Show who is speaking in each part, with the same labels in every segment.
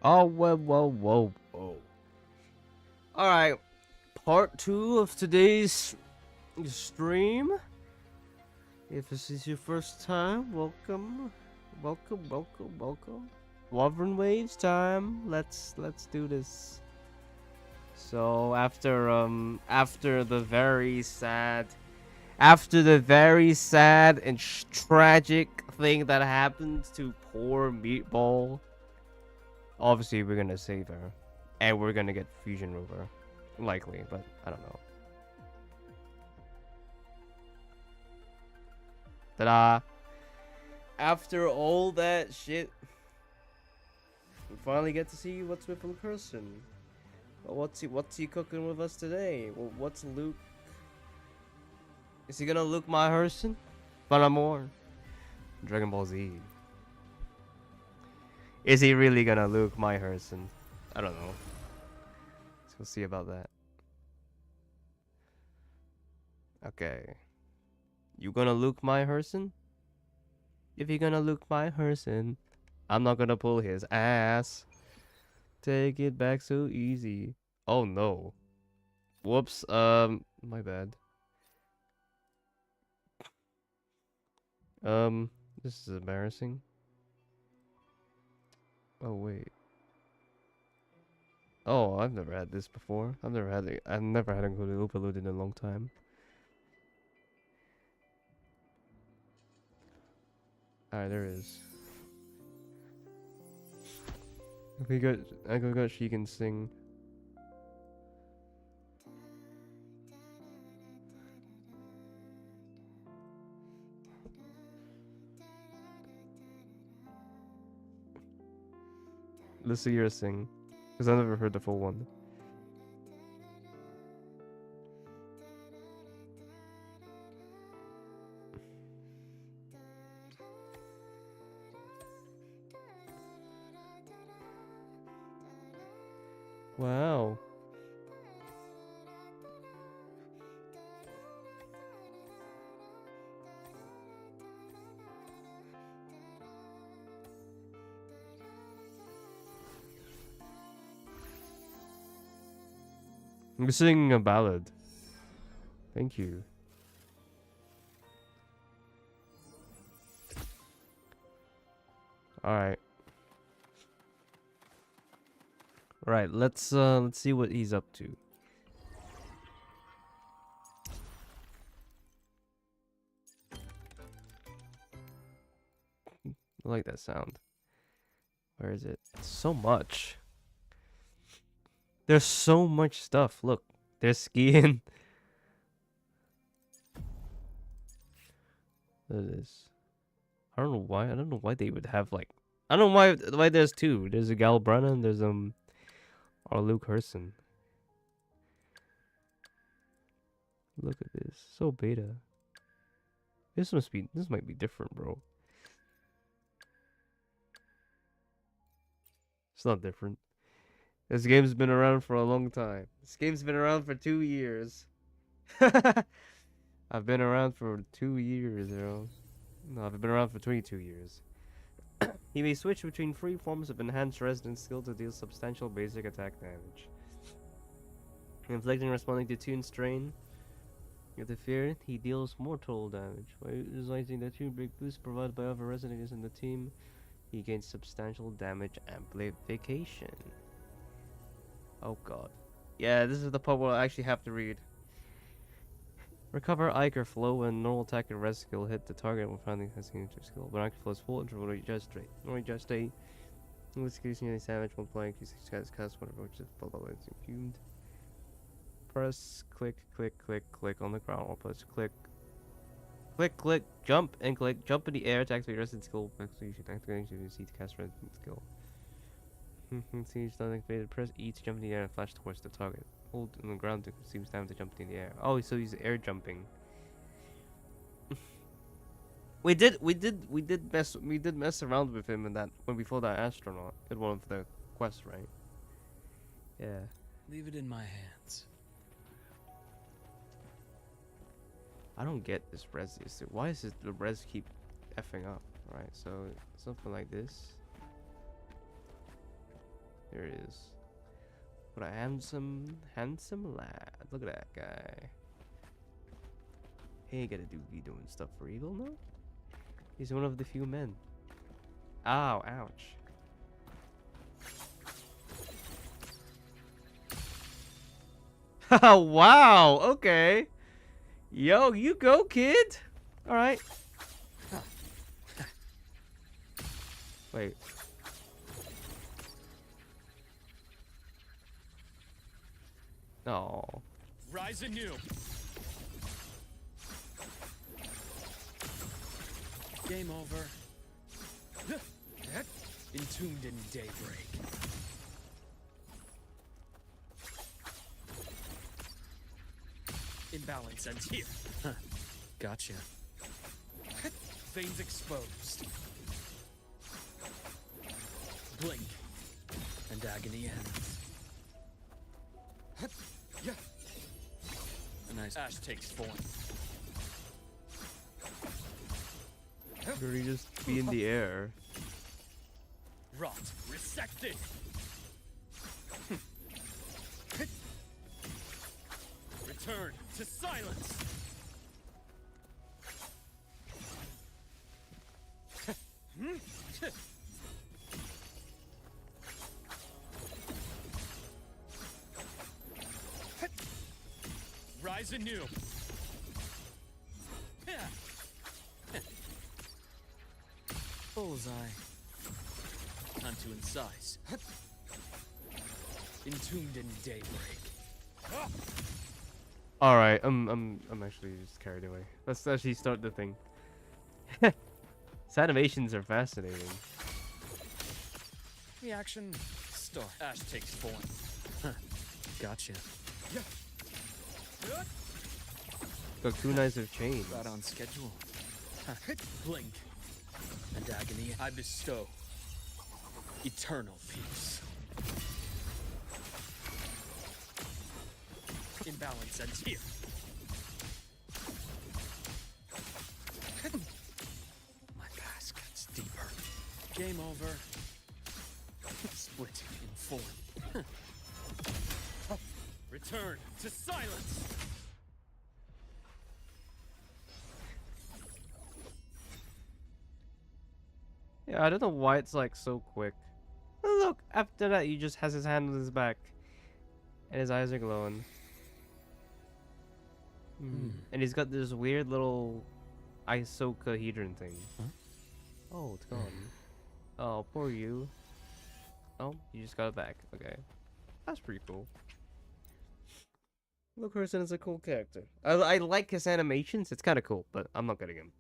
Speaker 1: Oh, whoa, whoa, whoa, whoa. Alright, part 2 of today's stream. If this is your first time, welcome. Welcome, welcome, welcome. Wyvern Waves time. Let's do this. So after the very sad and tragic thing that happened to poor Meatball, obviously we're gonna save her. And we're gonna get Fusion Rover. Likely, but I don't know. Ta-da! After all that shit, we finally get to see what's with from Herssen. Well, what's he cooking with us today? Well, what's Luuk? Is he gonna Luuk my Herssen? But more. Dragon Ball Z. Is he really gonna Luuk my Herssen? I don't know. Let's go see about that. Okay. You gonna Luuk my Herssen? If you're gonna Luuk my Herssen, I'm not gonna pull his ass. Take it back so easy. Oh no. Whoops, my bad. This is embarrassing. Oh wait. Oh, I've never had this before. I've never had a Oopaloot in a long time. Alright, there is. I got she can sing. Let's see her sing. Because I've never heard the full one. Wow. I'm singing a ballad. Thank you. Alright. Right, let's see what he's up to. I like that sound. Where is it? So much. There's so much stuff. Look, there's skiing. There it is. I don't know why. I don't know why they would have like. I don't know why there's two. There's a Galbrana and there's our Luuk Herssen. Look at this. So beta. This might be different, bro. It's not different. This game's been around for a long time. This game's been around for 2 years. I've been around for 2 years, bro. No, I've been around for 22 years. He may switch between 3 forms of enhanced resident skill to deal substantial basic attack damage. Inflicting responding to Tune Strain. With the fear, he deals more total damage. By utilizing the Tune Break boost provided by other residents in the team, he gains substantial damage amplification. Oh god. Yeah, this is the part where I actually have to read. Recover Iker Flow when normal attack and rest skill hit the target when finding his signature skill. When Iker Flow's full interval just straight. Normally just straight. Increasing any damage when playing increasing cast whenever which is blah blah blah is infumed. Press click on the ground or press click jump and click jump in the air to activate resident skill activation to see to cast resident skill. See each not activated, press E to jump in the air and flash towards the target. Hold on the ground to consume stamina to jump in the air. Oh, so he's air jumping. we did mess around with him in that when we fought that astronaut in one of the quests, right? Yeah.
Speaker 2: Leave it in my hands.
Speaker 1: I don't get this res. Why is the res keep effing up? Right, so something like this. There it is. What a handsome lad. Look at that guy. He ain't gotta be doing stuff for evil, no? He's one of the few men. Ow, ouch. Wow, okay. Yo, you go, kid. Alright. Wait. Oh.
Speaker 2: Rise anew. Game over. Entombed in daybreak. Imbalance ends here. Huh. Gotcha. Veins exposed. Blink. And agony ends. A nice ash takes form.
Speaker 1: Or he just be in the air.
Speaker 2: Rot. Resected. Return to silence. Rise anew. Bullseye. Time to incise. Entombed in daybreak.
Speaker 1: All right, I'm actually just carried away. Let's actually start the thing. His animations are fascinating.
Speaker 2: Reaction. Start. Ash takes form. Huh. Gotcha.
Speaker 1: Got 2 knives of chains.
Speaker 2: Right on schedule. Blink. And agony I bestow. Eternal peace. Imbalance ends here. My past gets deeper. Game over. Split in form. Return to silence.
Speaker 1: Yeah, I don't know why it's like so quick. Oh, look, after that he just has his hand on his back. And his eyes are glowing. And he's got this weird little isocahedron thing.
Speaker 2: Huh?
Speaker 1: Oh, it's gone. Oh, poor you. Oh, you just got it back. Okay. That's pretty cool. Look, Herssen is a cool character. I like his animations. It's kind of cool, but I'm not getting him.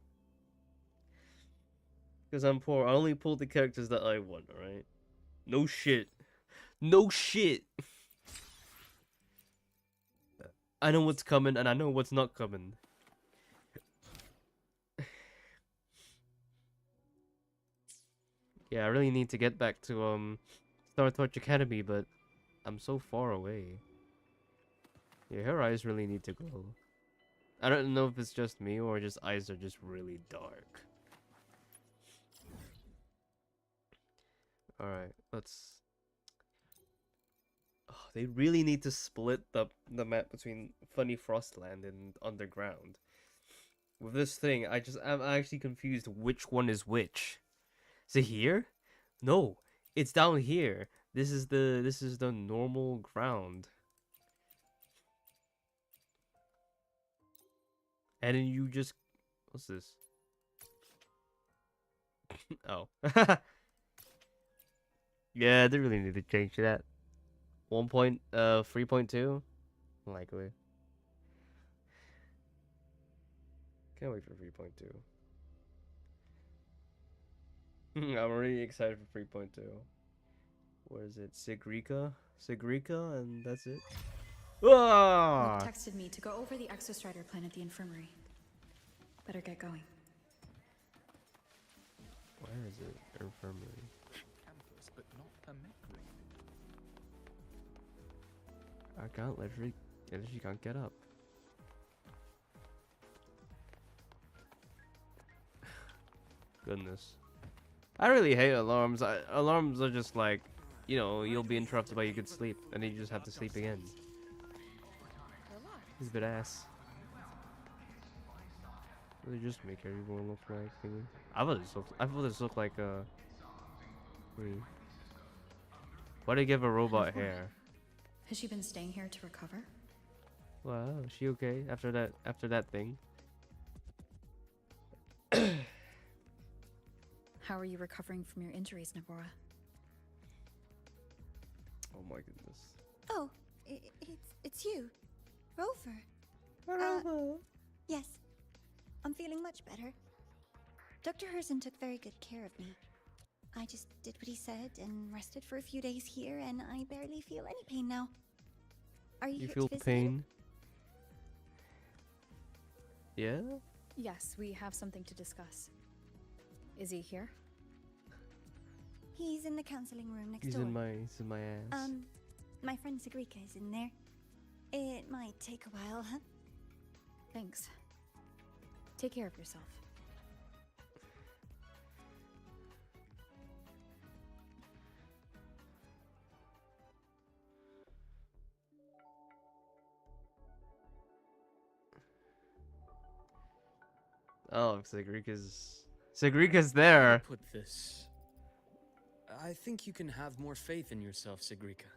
Speaker 1: Because I'm poor. I only pulled the characters that I want, alright? No shit. No shit. I know what's coming and I know what's not coming. Yeah, I really need to get back to Star Torch Academy, but I'm so far away. Yeah, her eyes really need to glow. I don't know if it's just me or just eyes are just really dark. Alright, let's... Oh, they really need to split the map between Funny Frostland and Underground. With this thing, I'm actually confused which one is which. Is it here? No, it's down here. This is the normal ground. And then you just... What's this? Oh. Yeah, they really need to change that. 3.2? Likely. Can't wait for 3.2. I'm really excited for 3.2. What is it? Sigrika, and that's it. Ah!
Speaker 3: Luuk texted me to go over the Exostrider plan at the infirmary. Better get going.
Speaker 1: Where is it? Infirmary.
Speaker 2: Campus, but not permitted.
Speaker 1: I can't literally can't get up. Goodness. I really hate alarms. Alarms are just like you know, you'll be interrupted by your good sleep, and then you just have to sleep again. He's a bit ass. They just make everyone look like thingy. I thought this looked like thingy. Why do they give a robot hair?
Speaker 3: Has she been staying here to recover?
Speaker 1: Wow, is she okay after that thing?
Speaker 3: How are you recovering from your injuries, Nabora?
Speaker 1: Oh my goodness.
Speaker 4: Oh, it's you, Rover. Yes, I'm feeling much better. Dr. Herssen took very good care of me. I just did what he said and rested for a few days here, and I barely feel any pain now. Are you
Speaker 1: You
Speaker 4: here
Speaker 1: feel
Speaker 4: to visit him?
Speaker 1: pain? Yeah?
Speaker 3: Yes, we have something to discuss. Is he here?
Speaker 4: He's in the counseling room next
Speaker 1: He's
Speaker 4: door.
Speaker 1: in my ass.
Speaker 4: My friend Sigrika is in there. It might take a while, huh?
Speaker 3: Thanks. Take care of yourself.
Speaker 1: Oh, Sigrika's there.
Speaker 2: Put this. I think you can have more faith in yourself, Sigrika.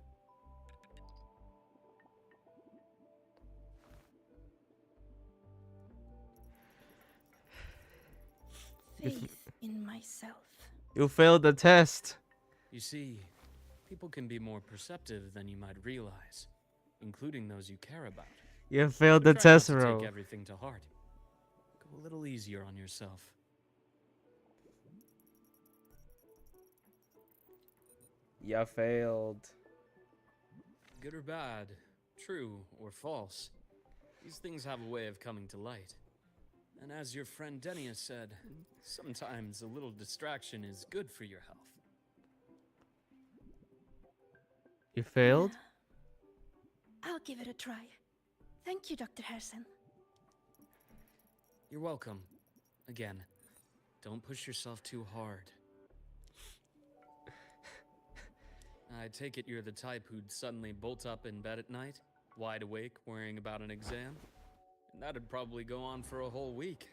Speaker 4: Faith in myself.
Speaker 1: You failed the test.
Speaker 2: You see, people can be more perceptive than you might realize, including those you care about.
Speaker 1: You failed the
Speaker 2: But try not
Speaker 1: test,
Speaker 2: to
Speaker 1: bro.
Speaker 2: take everything to heart. Go a little easier on yourself.
Speaker 1: You failed.
Speaker 2: Good or bad, true or false, these things have a way of coming to light. And as your friend Denia said, sometimes a little distraction is good for your health.
Speaker 1: You failed?
Speaker 4: I'll give it a try. Thank you, Dr. Herssen.
Speaker 2: You're welcome. Again, don't push yourself too hard. I take it you're the type who'd suddenly bolt up in bed at night, wide awake, worrying about an exam? And that'd probably go on for a whole week.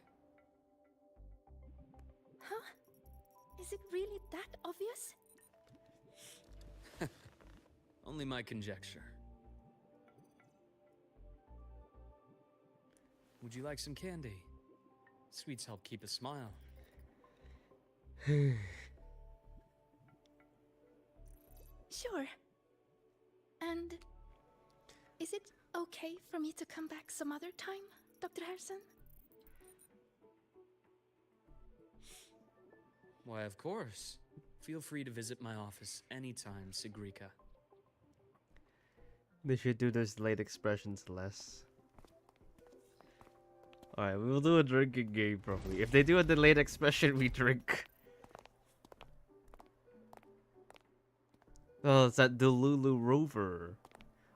Speaker 4: Huh? Is it really that obvious?
Speaker 2: Only my conjecture. Would you like some candy? Sweets help keep a smile.
Speaker 4: Sure. And is it okay for me to come back some other time, Dr. Herssen?
Speaker 2: Why, of course. Feel free to visit my office anytime, Sigrika.
Speaker 1: They should do those late expressions less. Alright, we will do a drinking game probably. If they do a delayed expression, we drink. Oh, it's that Delulu Rover.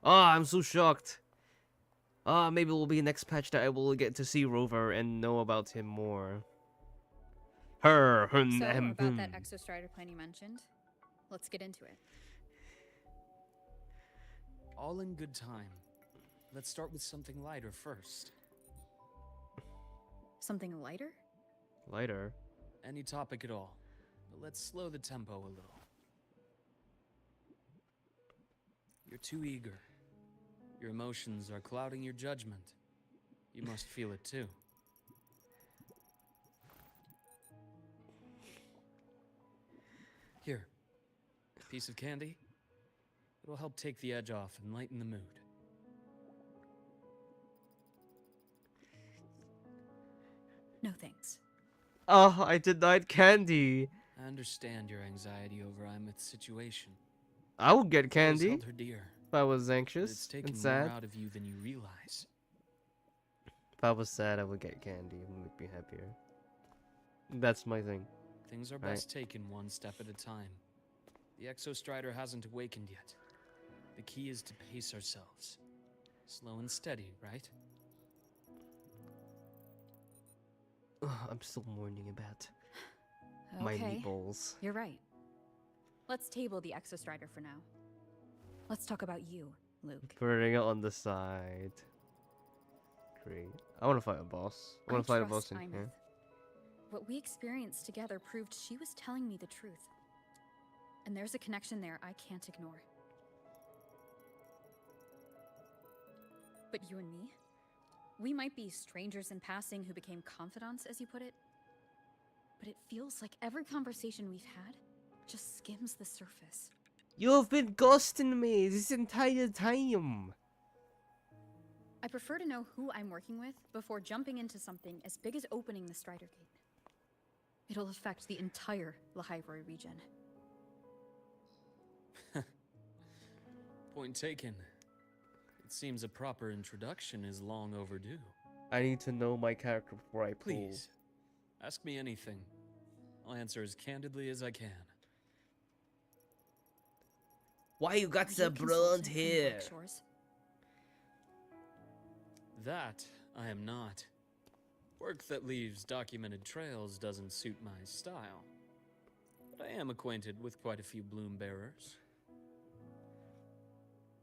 Speaker 1: Oh, I'm so shocked. Maybe it will be next patch that I will get to see Rover and know about him more. Her, him,
Speaker 3: So,
Speaker 1: him,
Speaker 3: about that
Speaker 1: him.
Speaker 3: exostrider plan you mentioned, let's get into it.
Speaker 2: All in good time. Let's start with something lighter first.
Speaker 3: Something lighter?
Speaker 1: Lighter.
Speaker 2: Any topic at all. But let's slow the tempo a little. You're too eager. Your emotions are clouding your judgment. You must feel it too. Here, a piece of candy. It'll help take the edge off and lighten the mood.
Speaker 3: No thanks.
Speaker 1: Oh, I denied candy.
Speaker 2: I understand your anxiety over Imith's situation.
Speaker 1: I would get
Speaker 2: You've always
Speaker 1: candy
Speaker 2: held her dear,
Speaker 1: if I was
Speaker 2: but it's
Speaker 1: anxious
Speaker 2: taken
Speaker 1: and
Speaker 2: more
Speaker 1: sad.
Speaker 2: out of you than you realize.
Speaker 1: If I was sad, I would get candy. It would make me happier. That's my thing.
Speaker 2: Things are
Speaker 1: Right.
Speaker 2: best taken one step at a time. The Exostrider hasn't awakened yet. The key is to pace ourselves. Slow and steady, right?
Speaker 1: Ugh, I'm still mourning about my
Speaker 3: Okay,
Speaker 1: meatballs.
Speaker 3: you're right. Let's table the Exostrider for now. Let's talk about you, Luke.
Speaker 1: Putting it on the side. Great. I want to fight a boss. I want to fight a boss in here.
Speaker 3: What we experienced together proved she was telling me the truth. And there's a connection there I can't ignore. But you and me? We might be strangers in passing who became confidants, as you put it. But it feels like every conversation we've had just skims the surface.
Speaker 1: You've been ghosting me this entire time.
Speaker 3: I prefer to know who I'm working with before jumping into something as big as opening the Strider Gate. It'll affect the entire Lahairoi region.
Speaker 2: Point taken. It seems a proper introduction is long overdue.
Speaker 1: I need to know my character before I pull.
Speaker 2: Please, ask me anything. I'll answer as candidly as I can.
Speaker 1: Why you got
Speaker 3: Are
Speaker 1: the
Speaker 3: you a
Speaker 1: blonde
Speaker 3: consultant in
Speaker 1: hair?
Speaker 3: Black Shores?
Speaker 2: That I am not. Work that leaves documented trails doesn't suit my style. But I am acquainted with quite a few bloom bearers.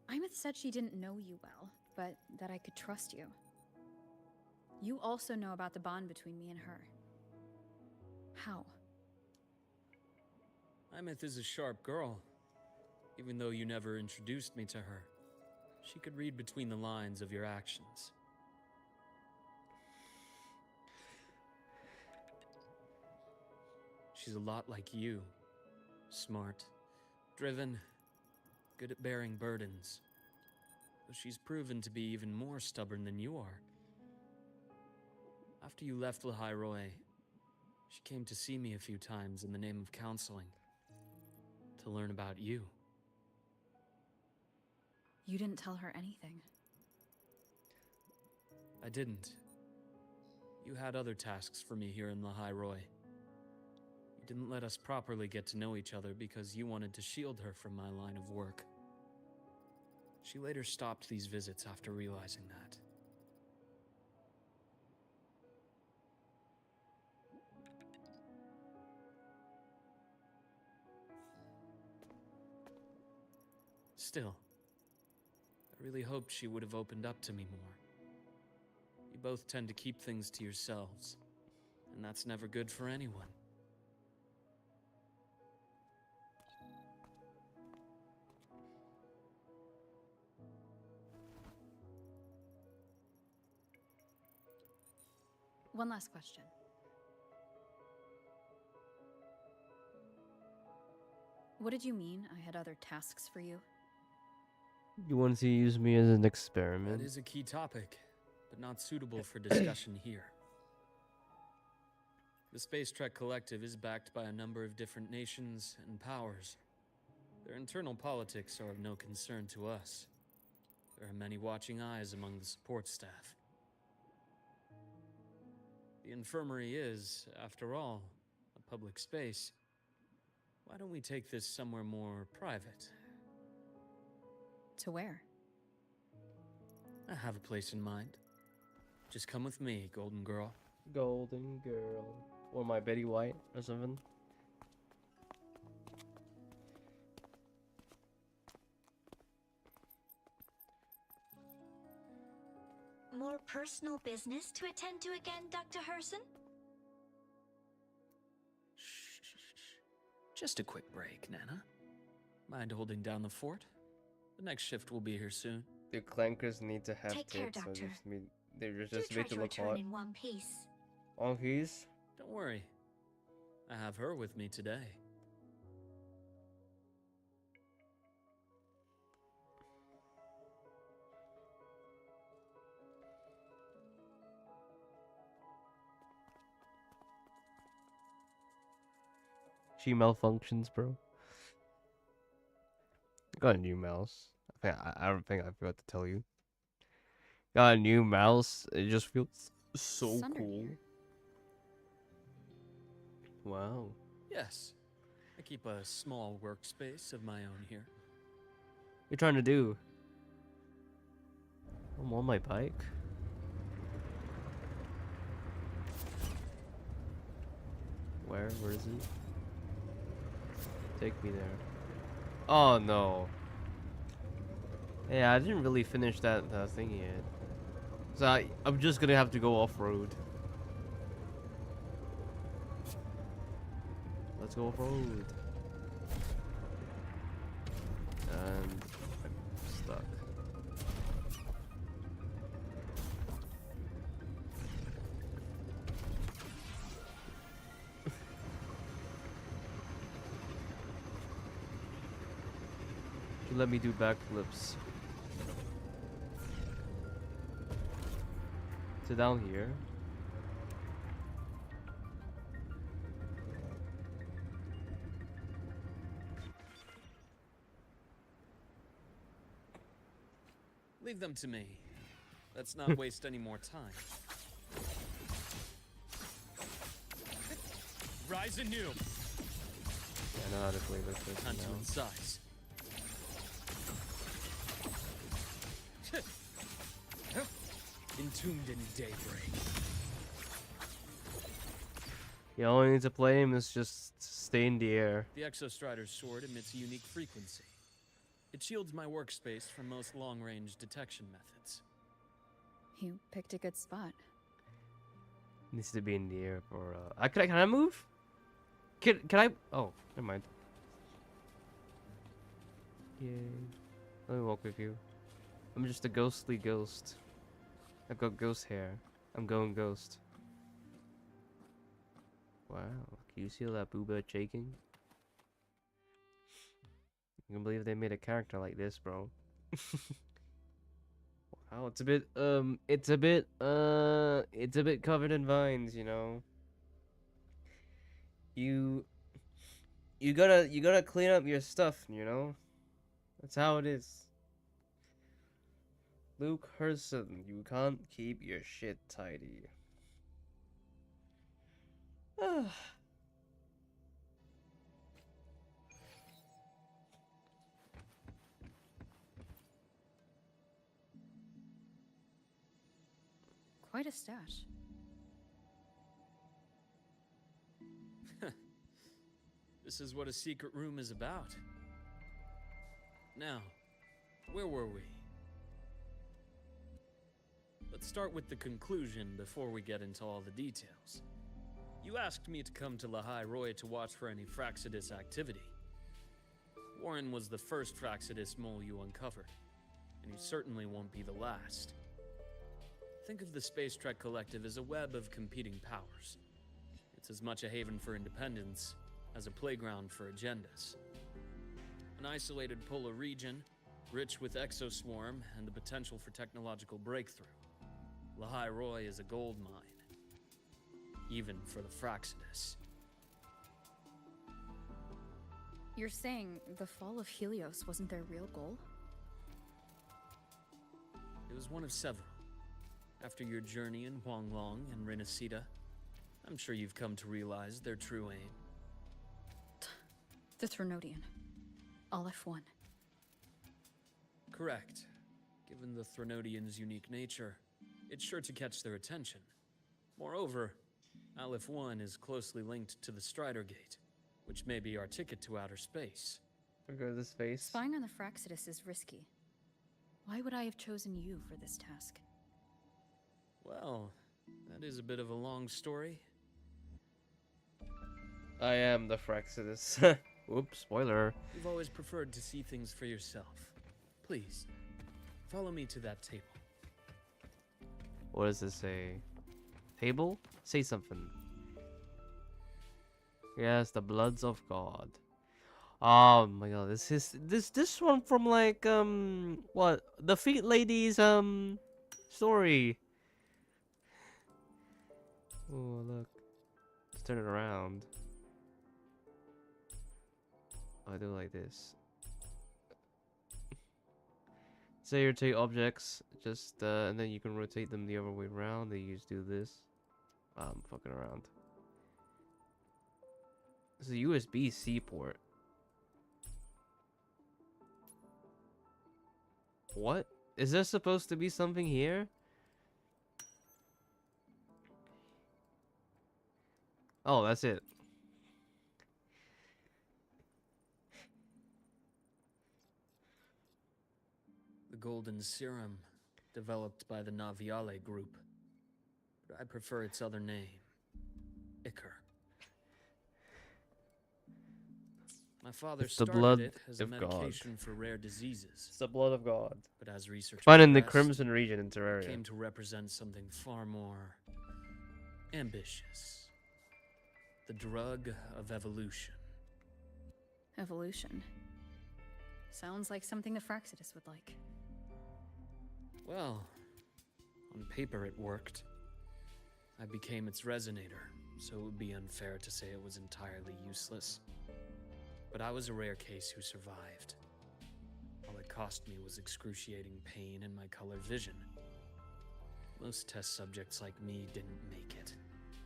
Speaker 3: Imeth said she didn't know you well, but that I could trust you. You also know about the bond between me and her. How?
Speaker 2: Imeth is a sharp girl. Even though you never introduced me to her, she could read between the lines of your actions. She's a lot like you. Smart, driven, good at bearing burdens. Though she's proven to be even more stubborn than you are. After you left Lahairoi, she came to see me a few times in the name of counseling. To learn about you.
Speaker 3: You didn't tell her anything.
Speaker 2: I didn't. You had other tasks for me here in Lahairoi. You didn't let us properly get to know each other because you wanted to shield her from my line of work. She later stopped these visits after realizing that. Still, I really hoped she would have opened up to me more. You both tend to keep things to yourselves, and that's never good for anyone.
Speaker 3: One last question. What did you mean I had other tasks for you?
Speaker 1: You want to use me as an experiment?
Speaker 2: That is a key topic, but not suitable for discussion here. The Space Trek Collective is backed by a number of different nations and powers. Their internal politics are of no concern to us. There are many watching eyes among the support staff. The infirmary is, after all, a public space. Why don't we take this somewhere more private?
Speaker 3: To where?
Speaker 2: I have a place in mind. Just come with me, Golden Girl.
Speaker 1: Golden girl. Or my Betty White or something.
Speaker 4: More personal business to attend to again, Dr. Herssen?
Speaker 2: Shh. Just a quick break, Nana. Mind holding down the fort? The next shift will be here soon.
Speaker 1: The clankers need to have
Speaker 4: Take care,
Speaker 1: tits, so
Speaker 4: Doctor.
Speaker 1: they're
Speaker 4: Do
Speaker 1: just
Speaker 4: try
Speaker 1: made
Speaker 4: to
Speaker 1: to look
Speaker 4: return
Speaker 1: hot.
Speaker 4: in one piece.
Speaker 1: On keys?
Speaker 2: Don't worry. I have her with me today.
Speaker 1: She malfunctions, bro. Got a new mouse. I don't think I forgot to tell you. Got a new mouse. It just feels so
Speaker 3: It's under
Speaker 1: cool.
Speaker 3: here.
Speaker 1: Wow.
Speaker 2: Yes. I keep a small workspace of my own here.
Speaker 1: What you trying to do? I'm on my bike. Where is it? Take me there. Oh no. Yeah, I didn't really finish that thing yet. So I'm just gonna have to go off-road. Let's go off-road. And I'm stuck. Should let me do backflips. So down here.
Speaker 2: Leave them to me. Let's not waste any more time. Rise anew.
Speaker 1: I know how to play this person
Speaker 2: Time to
Speaker 1: now.
Speaker 2: incise. Entombed in daybreak.
Speaker 1: The only need to play him is just stay in the air.
Speaker 2: The Exostrider's sword emits a unique frequency. It shields my workspace from most long-range detection methods.
Speaker 3: You picked a good spot.
Speaker 1: Needs to be in the air for can I move? Can I? Oh, never mind. Yay. Let me walk with you. I'm just a ghostly ghost. I've got ghost hair. I'm going ghost. Wow. Can you see all that booba shaking? I can't believe they made a character like this, bro. Wow, it's a bit covered in vines, you know. You gotta clean up your stuff, you know. That's how it is. Luuk Herssen, you can't keep your shit tidy.
Speaker 3: Quite a stash.
Speaker 2: This is what a secret room is about. Now, where were we? Let's start with the conclusion before we get into all the details. You asked me to come to Lahai Roy to watch for any Fraxidus activity. Warren was the first Fraxidus mole you uncovered, and he certainly won't be the last. Think of the Space Trek Collective as a web of competing powers. It's as much a haven for independence as a playground for agendas. An isolated polar region, rich with exoswarm and the potential for technological breakthrough. Lahai Roy is a gold mine, even for the Fraxidus.
Speaker 3: You're saying the fall of Helios wasn't their real goal?
Speaker 2: It was one of several. After your journey in Huanglong and Renacida, I'm sure you've come to realize their true aim.
Speaker 3: The Thrunodian. Aleph 1.
Speaker 2: Correct. Given the Thrunodian's unique nature, it's sure to catch their attention. Moreover, Aleph 1 is closely linked to the Strider Gate, which may be our ticket to outer space.
Speaker 1: Look at this face.
Speaker 3: Spying on the Fraxidus is risky. Why would I have chosen you for this task?
Speaker 2: Well, that is a bit of a long story.
Speaker 1: I am the Fraxidus. Oops, spoiler.
Speaker 2: You've always preferred to see things for yourself. Please, follow me to that table.
Speaker 1: What does this say? Table? Say something. Yes, the bloods of God. Oh my god, this one from like what? The Feet Lady's story. Oh look. Let's turn it around. I do like this. Say rotate objects, just and then you can rotate them the other way around. Then you just do this. I'm fucking around. It's a USB-C port. What? Is there supposed to be something here? Oh, that's it.
Speaker 2: golden serum, developed by the Naviale group. But I prefer its other name, Ichor. My father
Speaker 1: It's the
Speaker 2: started
Speaker 1: blood
Speaker 2: it as a
Speaker 1: of God.
Speaker 2: medication for rare diseases,
Speaker 1: It's the blood of God.
Speaker 2: but as research
Speaker 1: Found in the
Speaker 2: progressed,
Speaker 1: Crimson region in
Speaker 2: it
Speaker 1: Terraria.
Speaker 2: came to represent something far more ambitious. The drug of evolution.
Speaker 3: Evolution. Sounds like something the Fraxidus would like.
Speaker 2: Well, on paper it worked. I became its resonator, so it would be unfair to say it was entirely useless. But I was a rare case who survived. All it cost me was excruciating pain and my color vision. Most test subjects like me didn't make it.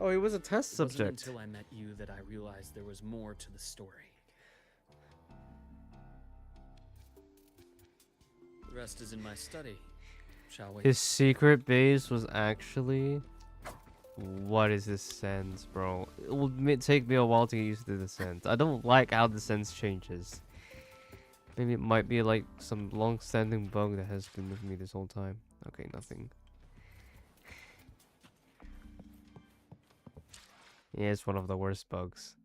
Speaker 1: Oh, he was a test
Speaker 2: It wasn't
Speaker 1: subject.
Speaker 2: until I met you that I realized there was more to the story. The rest is in my study. Shall we?
Speaker 1: His secret base was actually... What is this sense, bro? It will take me a while to get used to the sense. I don't like how the sense changes. Maybe it might be like some long-standing bug that has been with me this whole time. Okay, nothing. Yeah, it's one of the worst bugs.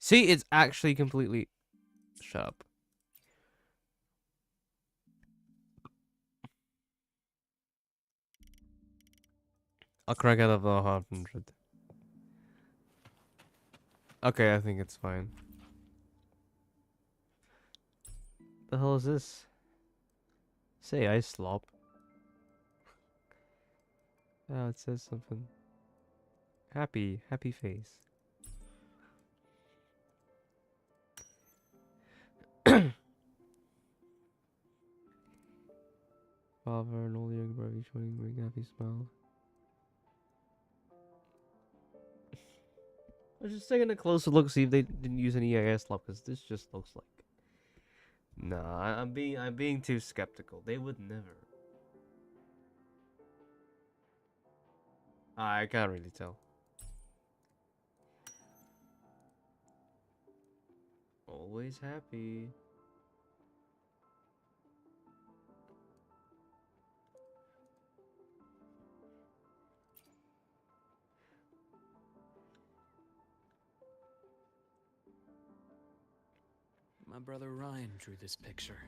Speaker 1: See, it's actually completely... Shut up. I'll crack out of the 100. Okay, I think it's fine. The hell is this? Say I slop. Oh, it says something. Happy face. Father and all the young brave showing big happy smile. I was just taking a closer look, see if they didn't use an EIS slop, because this just looks like. Nah, I'm being too skeptical. They would never. I can't really tell. Always happy.
Speaker 2: My brother Ryan drew this picture.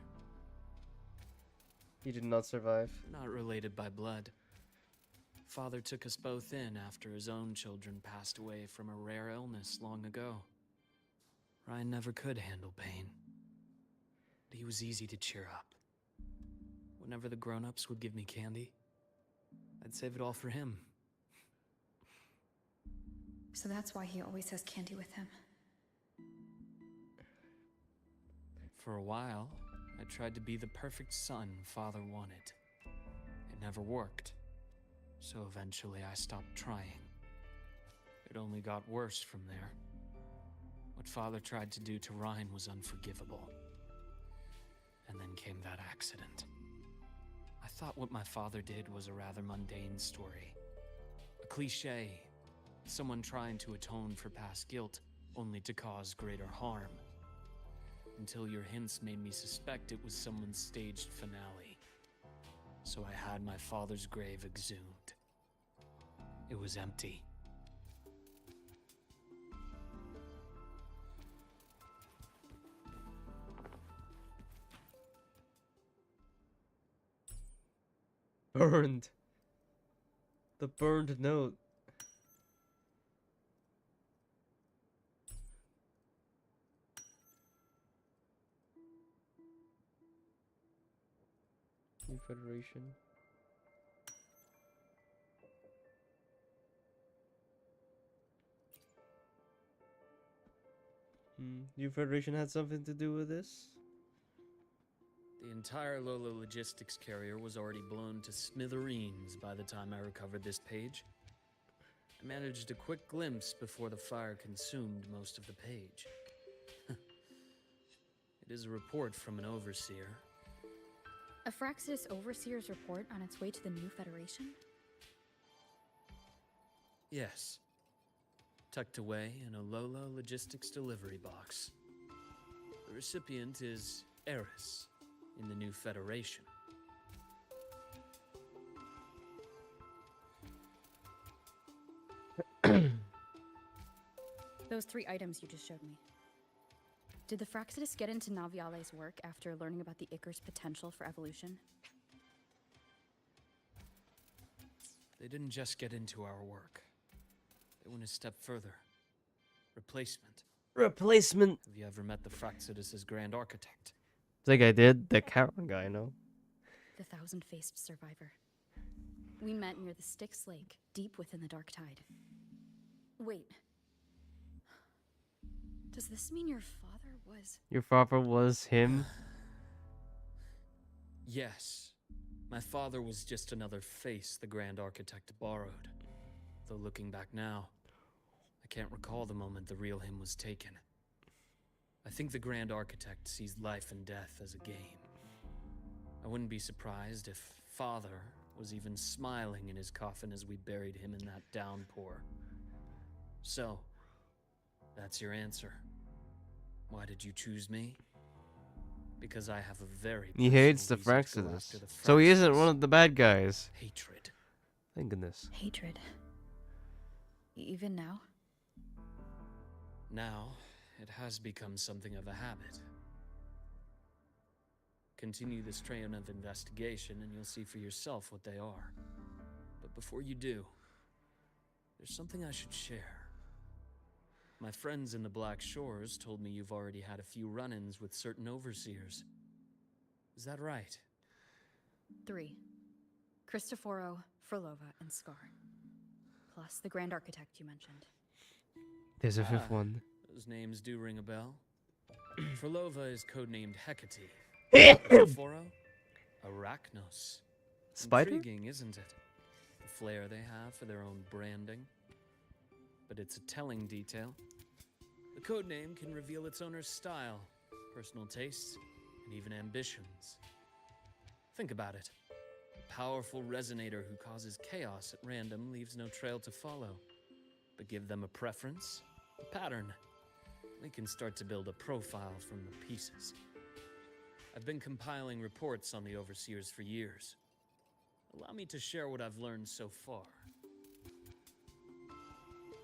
Speaker 1: He did not survive.
Speaker 2: Not related by blood. Father took us both in after his own children passed away from a rare illness long ago. Ryan never could handle pain. But he was easy to cheer up. Whenever the grown-ups would give me candy, I'd save it all for him.
Speaker 3: So that's why he always has candy with him.
Speaker 2: For a while, I tried to be the perfect son Father wanted. It never worked. So eventually I stopped trying. It only got worse from there. What Father tried to do to Ryan was unforgivable. And then came that accident. I thought what my father did was a rather mundane story. A cliché. Someone trying to atone for past guilt, only to cause greater harm. Until your hints made me suspect it was someone's staged finale. So I had my father's grave exhumed. It was empty.
Speaker 1: Burned. The burned note. New Federation. New Federation had something to do with this?
Speaker 2: The entire Lola logistics carrier was already blown to smithereens by the time I recovered this page. I managed a quick glimpse before the fire consumed most of the page. It is a report from an overseer.
Speaker 3: A Fraxidus Overseer's report on its way to the new Federation?
Speaker 2: Yes. Tucked away in a Lola logistics delivery box. The recipient is Eris in the new Federation.
Speaker 3: Those 3 items you just showed me. Did the Fraxidus get into Naviale's work after learning about the Icar's potential for evolution?
Speaker 2: They didn't just get into our work. They went a step further. Replacement.
Speaker 1: Replacement.
Speaker 2: Have you ever met the Fraxidus' Grand Architect?
Speaker 1: Think I did. The Charon guy, no?
Speaker 3: The thousand-faced survivor. We met near the Styx Lake, deep within the Dark Tide. Wait. Does this mean your father was...
Speaker 1: Your father was him?
Speaker 2: Yes. My father was just another face the Grand Architect borrowed. Though looking back now, I can't recall the moment the real him was taken. I think the Grand Architect sees life and death as a game. I wouldn't be surprised if Father was even smiling in his coffin as we buried him in that downpour. So, that's your answer. Why did you choose me? Because I have a very
Speaker 1: He hates the
Speaker 2: personal reason to go after
Speaker 1: Fraxidus.
Speaker 2: the
Speaker 1: So he isn't
Speaker 2: Fraxidus.
Speaker 1: one of the bad guys.
Speaker 2: Hatred.
Speaker 1: Thank goodness.
Speaker 3: Hatred. Even now?
Speaker 2: Now, it has become something of a habit. Continue this train of investigation and you'll see for yourself what they are. But before you do, there's something I should share. My friends in the Black Shores told me you've already had a few run-ins with certain overseers. Is that right?
Speaker 3: 3. Cristoforo, Frolova, and Scar. Plus the Grand Architect you mentioned.
Speaker 1: There's a 5th one.
Speaker 2: Those names do ring a bell. Frolova is codenamed Hecate. Cristoforo? Arachnos.
Speaker 1: Spider?
Speaker 2: Intriguing, isn't it? The flair they have for their own branding. But it's a telling detail. The codename can reveal its owner's style, personal tastes, and even ambitions. Think about it. A powerful resonator who causes chaos at random leaves no trail to follow. But give them a preference, a pattern. We can start to build a profile from the pieces. I've been compiling reports on the Overseers for years. Allow me to share what I've learned so far.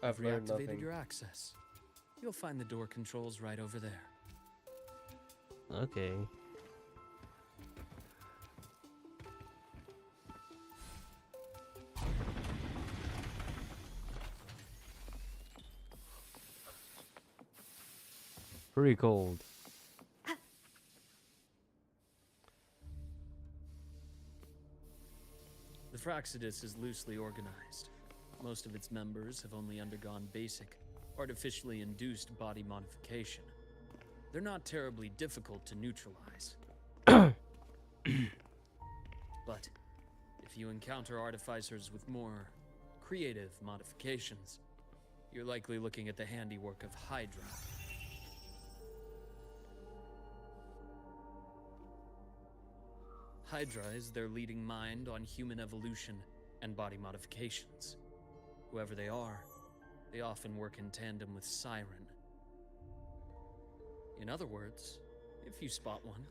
Speaker 2: I've
Speaker 1: learned
Speaker 2: reactivated
Speaker 1: nothing.
Speaker 2: your access. You'll find the door controls right over there.
Speaker 1: Okay. Pretty cold.
Speaker 2: The Fraxidus is loosely organized. Most of its members have only undergone basic, artificially induced body modification. They're not terribly difficult to neutralize. But if you encounter artificers with more creative modifications, you're likely looking at the handiwork of Hydra. Hydra is their leading mind on human evolution and body modifications. Whoever they are, they often work in tandem with Siren. In other words, if you spot one,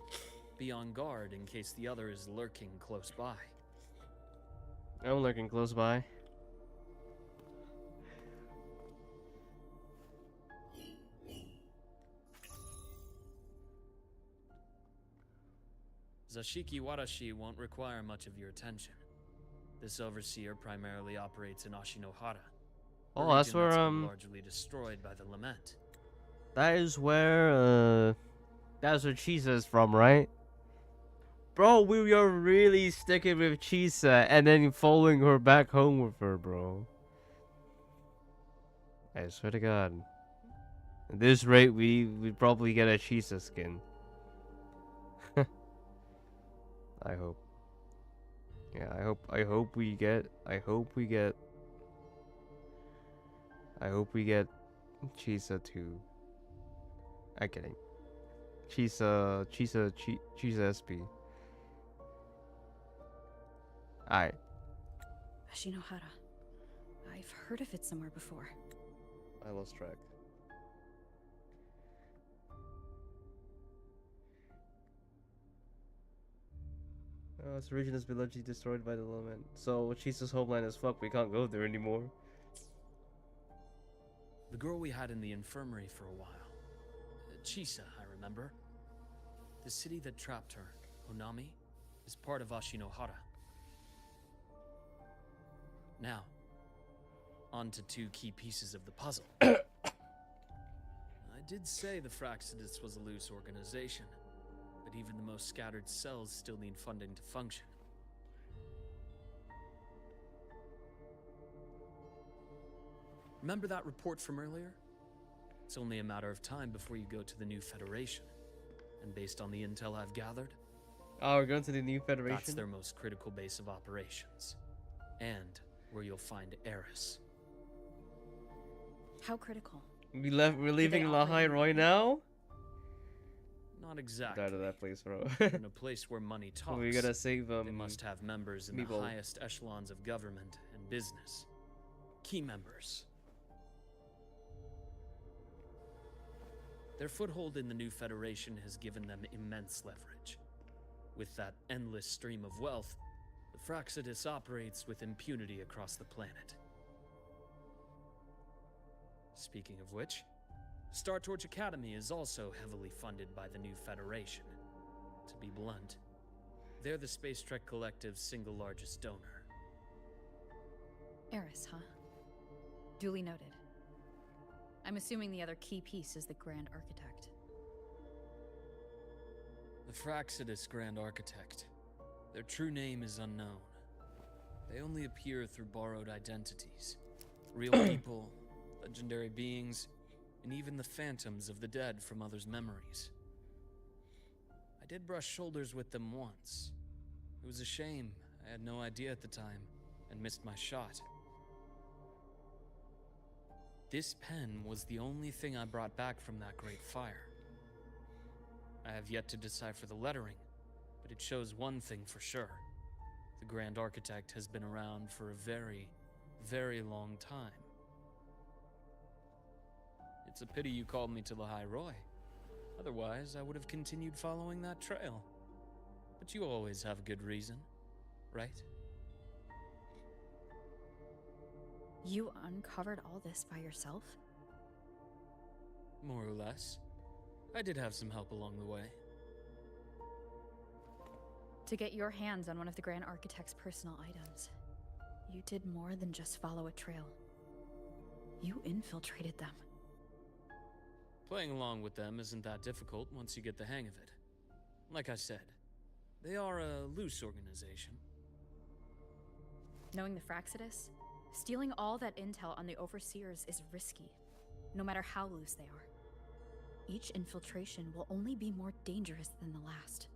Speaker 2: be on guard in case the other is lurking close by.
Speaker 1: I'm lurking close by.
Speaker 2: Zashiki Warashi won't require much of your attention. This overseer primarily operates in Ashinohara. a
Speaker 1: Oh, that's
Speaker 2: region
Speaker 1: where,
Speaker 2: been largely destroyed by the lament.
Speaker 1: That is where Chisa is from, right? Bro, we are really sticking with Chisa and then following her back home with her, bro. I swear to God. At this rate, we probably get a Chisa skin. I hope. Yeah, I hope we get Chisa too. I'm kidding. Chisa SP. Alright.
Speaker 3: Ashinohara. I've heard of it somewhere before.
Speaker 1: I lost track. This region has been largely destroyed by the lament. So Chisa's homeland is fucked. We can't go there anymore.
Speaker 2: The girl we had in the infirmary for a while. Chisa, I remember. The city that trapped her, Onami, is part of Ashinohara. Now, on to 2 key pieces of the puzzle. I did say the Fraxidus was a loose organization, but even the most scattered cells still need funding to function. Remember that report from earlier? It's only a matter of time before you go to the new Federation. And based on the intel I've gathered,
Speaker 1: Oh, we're going to the new Federation?
Speaker 2: that's their most critical base of operations. And where you'll find Eris.
Speaker 3: How critical?
Speaker 1: We're leaving La
Speaker 3: operate
Speaker 1: Roy
Speaker 3: in-
Speaker 1: now?
Speaker 2: Not
Speaker 1: Get
Speaker 2: exactly.
Speaker 1: out of that place, bro.
Speaker 2: In a place where money talks,
Speaker 1: We gotta save
Speaker 2: they must have members in the
Speaker 1: Meeple.
Speaker 2: highest echelons of government and business. Key members. Their foothold in the new Federation has given them immense leverage. With that endless stream of wealth, the Fraxidus operates with impunity across the planet. Speaking of which, Star Torch Academy is also heavily funded by the new Federation. To be blunt, they're the Space Trek Collective's single largest donor.
Speaker 3: Eris, huh? Duly noted. I'm assuming the other key piece is the Grand Architect.
Speaker 2: The Fraxidus Grand Architect. Their true name is unknown. They only appear through borrowed identities. Real people, legendary beings, and even the phantoms of the dead from others' memories. I did brush shoulders with them once. It was a shame. I had no idea at the time, and missed my shot. This pen was the only thing I brought back from that great fire. I have yet to decipher the lettering, but it shows one thing for sure. The Grand Architect has been around for a very, very long time. It's a pity you called me to Lahai Roy. Otherwise, I would have continued following that trail. But you always have a good reason, right?
Speaker 3: You uncovered all this by yourself?
Speaker 2: More or less. I did have some help along the way.
Speaker 3: To get your hands on one of the Grand Architect's personal items, you did more than just follow a trail. You infiltrated them.
Speaker 2: Playing along with them isn't that difficult once you get the hang of it. Like I said, they are a loose organization.
Speaker 3: Knowing the Fraxidus, stealing all that intel on the Overseers is risky, no matter how loose they are. Each infiltration will only be more dangerous than the last.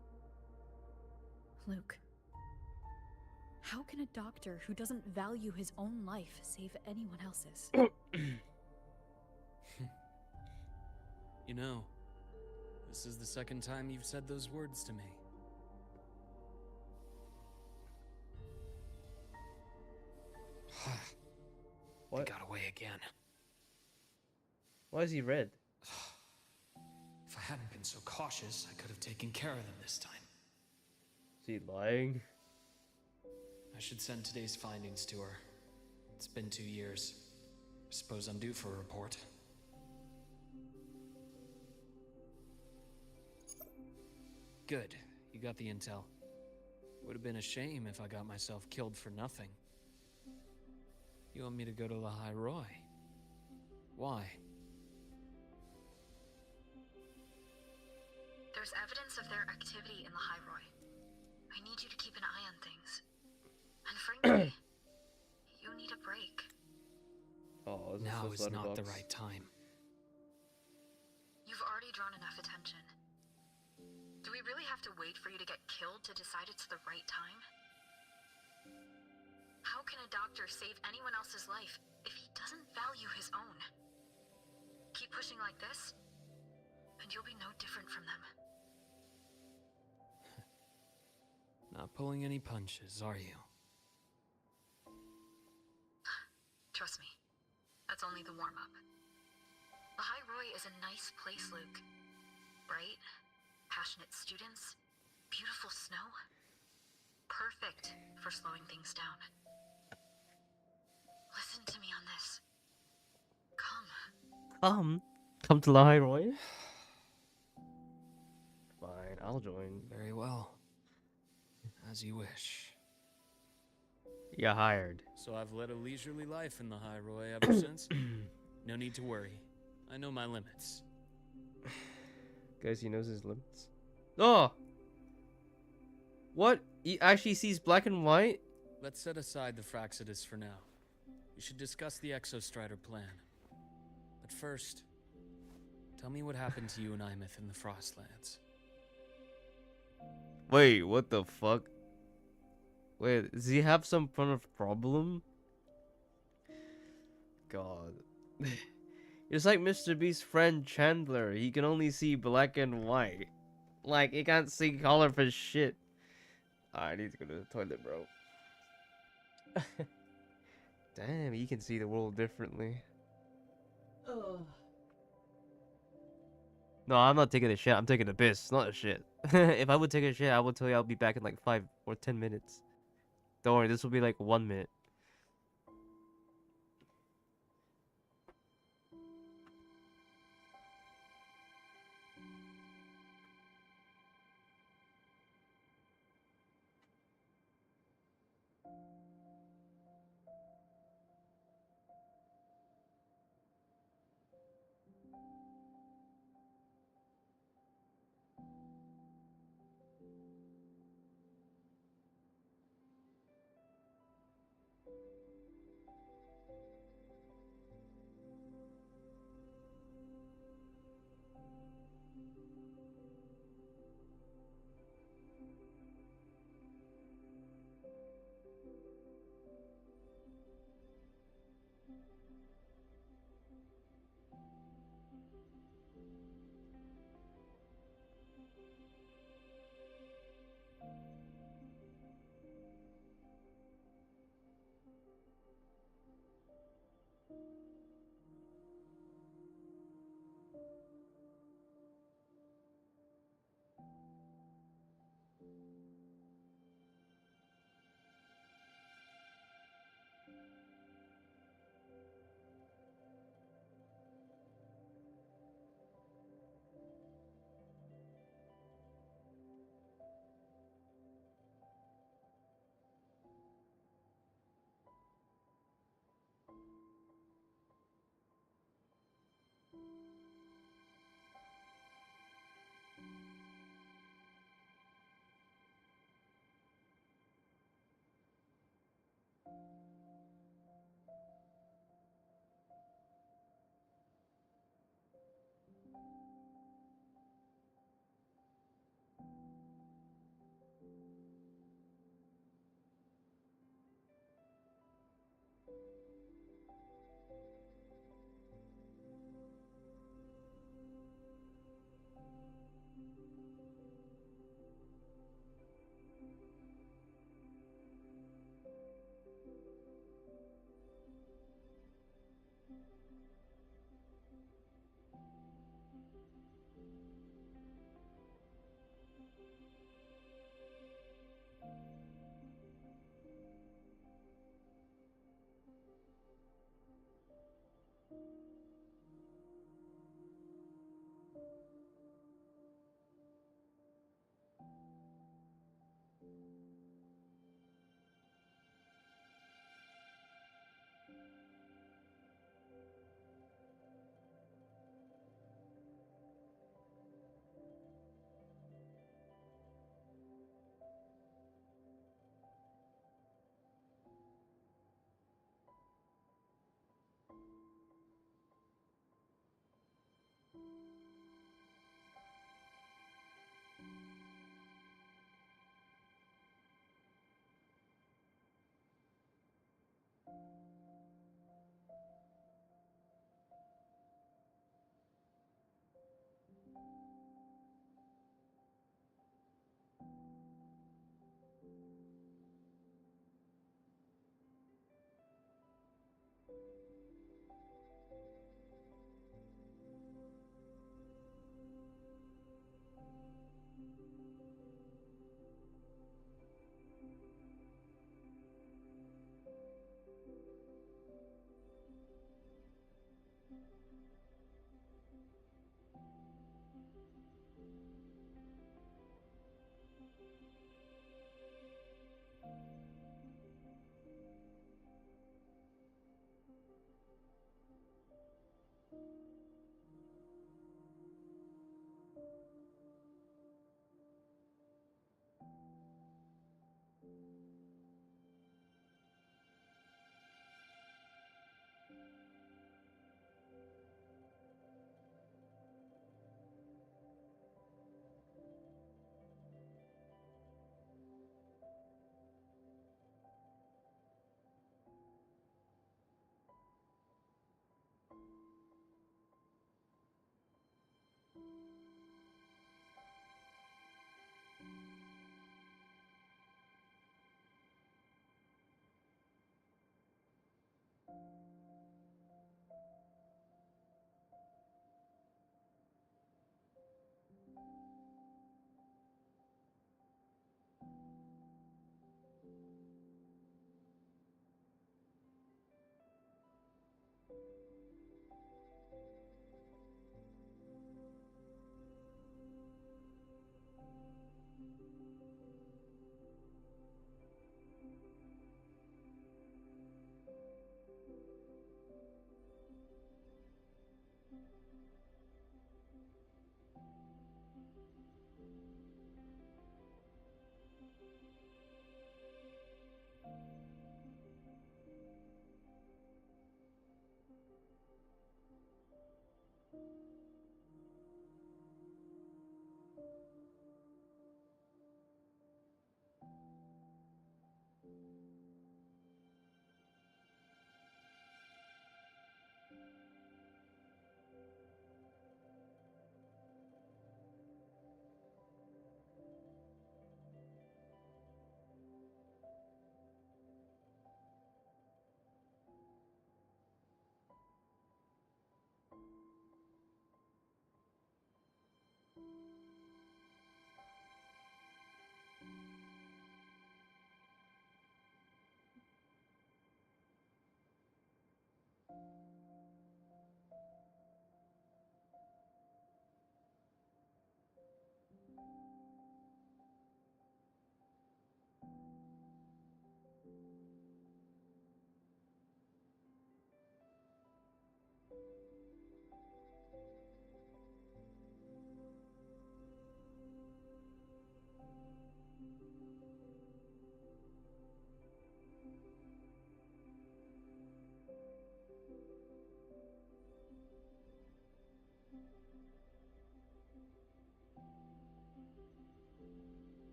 Speaker 3: Luke, how can a doctor who doesn't value his own life save anyone else's?
Speaker 2: You know, this is the second time you've said those words to me.
Speaker 1: What?
Speaker 2: They got away again.
Speaker 1: Why is he red?
Speaker 2: If I hadn't been so cautious, I could have taken care of them this time.
Speaker 1: Is he lying?
Speaker 2: I should send today's findings to her. It's been 2 years. I suppose I'm due for a report. Good. You got the intel. Would have been a shame if I got myself killed for nothing. You want me to go to Lahai Roy? Why?
Speaker 3: There's evidence of their activity in the High Roy. I need you to keep an eye on things. And frankly, you need a break.
Speaker 1: Oh, this
Speaker 2: Now
Speaker 1: is
Speaker 2: is not the
Speaker 1: Letterboxd.
Speaker 2: right time.
Speaker 3: You've already drawn enough attention. Do we really have to wait for you to get killed to decide it's the right time? How can a doctor save anyone else's life if he doesn't value his own? Keep pushing like this, and you'll be no different from them.
Speaker 2: Not pulling any punches, are you?
Speaker 3: Trust me, that's only the warm-up. The High Roy is a nice place, Luke. Bright, passionate students, beautiful snow. Perfect for slowing things down. Listen to me on this. Come.
Speaker 1: Come to the high Roy. Fine, I'll join.
Speaker 2: Very well. As you wish.
Speaker 1: You're hired.
Speaker 2: So I've led a leisurely life in the High Roy ever since. No need to worry. I know my limits.
Speaker 1: Guys, he knows his limits. Oh! What? He actually sees black and white?
Speaker 2: Let's set aside the Fraxidus for now. We should discuss the Exostrider plan. But first, tell me what happened to you and Imeth in the Frostlands.
Speaker 1: Wait, what the fuck? Wait, does he have some kind of problem? God. It's like Mr. Beast's friend Chandler. He can only see black and white. Like, he can't see color for shit. I need to go to the toilet, bro. Damn, he can see the world differently. No, I'm not taking a shit. I'm taking a piss, not a shit. If I would take a shit, I would tell you I'll be back in like 5 or 10 minutes. Don't worry, this will be like 1 minute.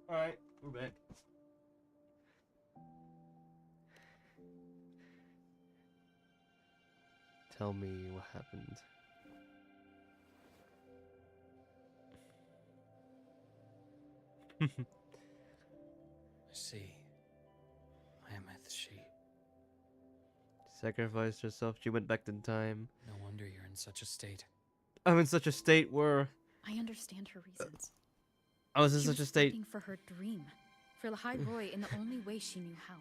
Speaker 1: Alright, we're back. Tell me what happened.
Speaker 2: I see. Mammoth, she.
Speaker 1: Sacrificed herself. She went back in time.
Speaker 2: No wonder you're in such a state.
Speaker 1: I'm in such a state where
Speaker 3: I understand her reasons.
Speaker 1: I was in
Speaker 3: She
Speaker 1: such a
Speaker 3: was
Speaker 1: state.
Speaker 3: fighting for her dream, for the High Roy in the only way she knew how.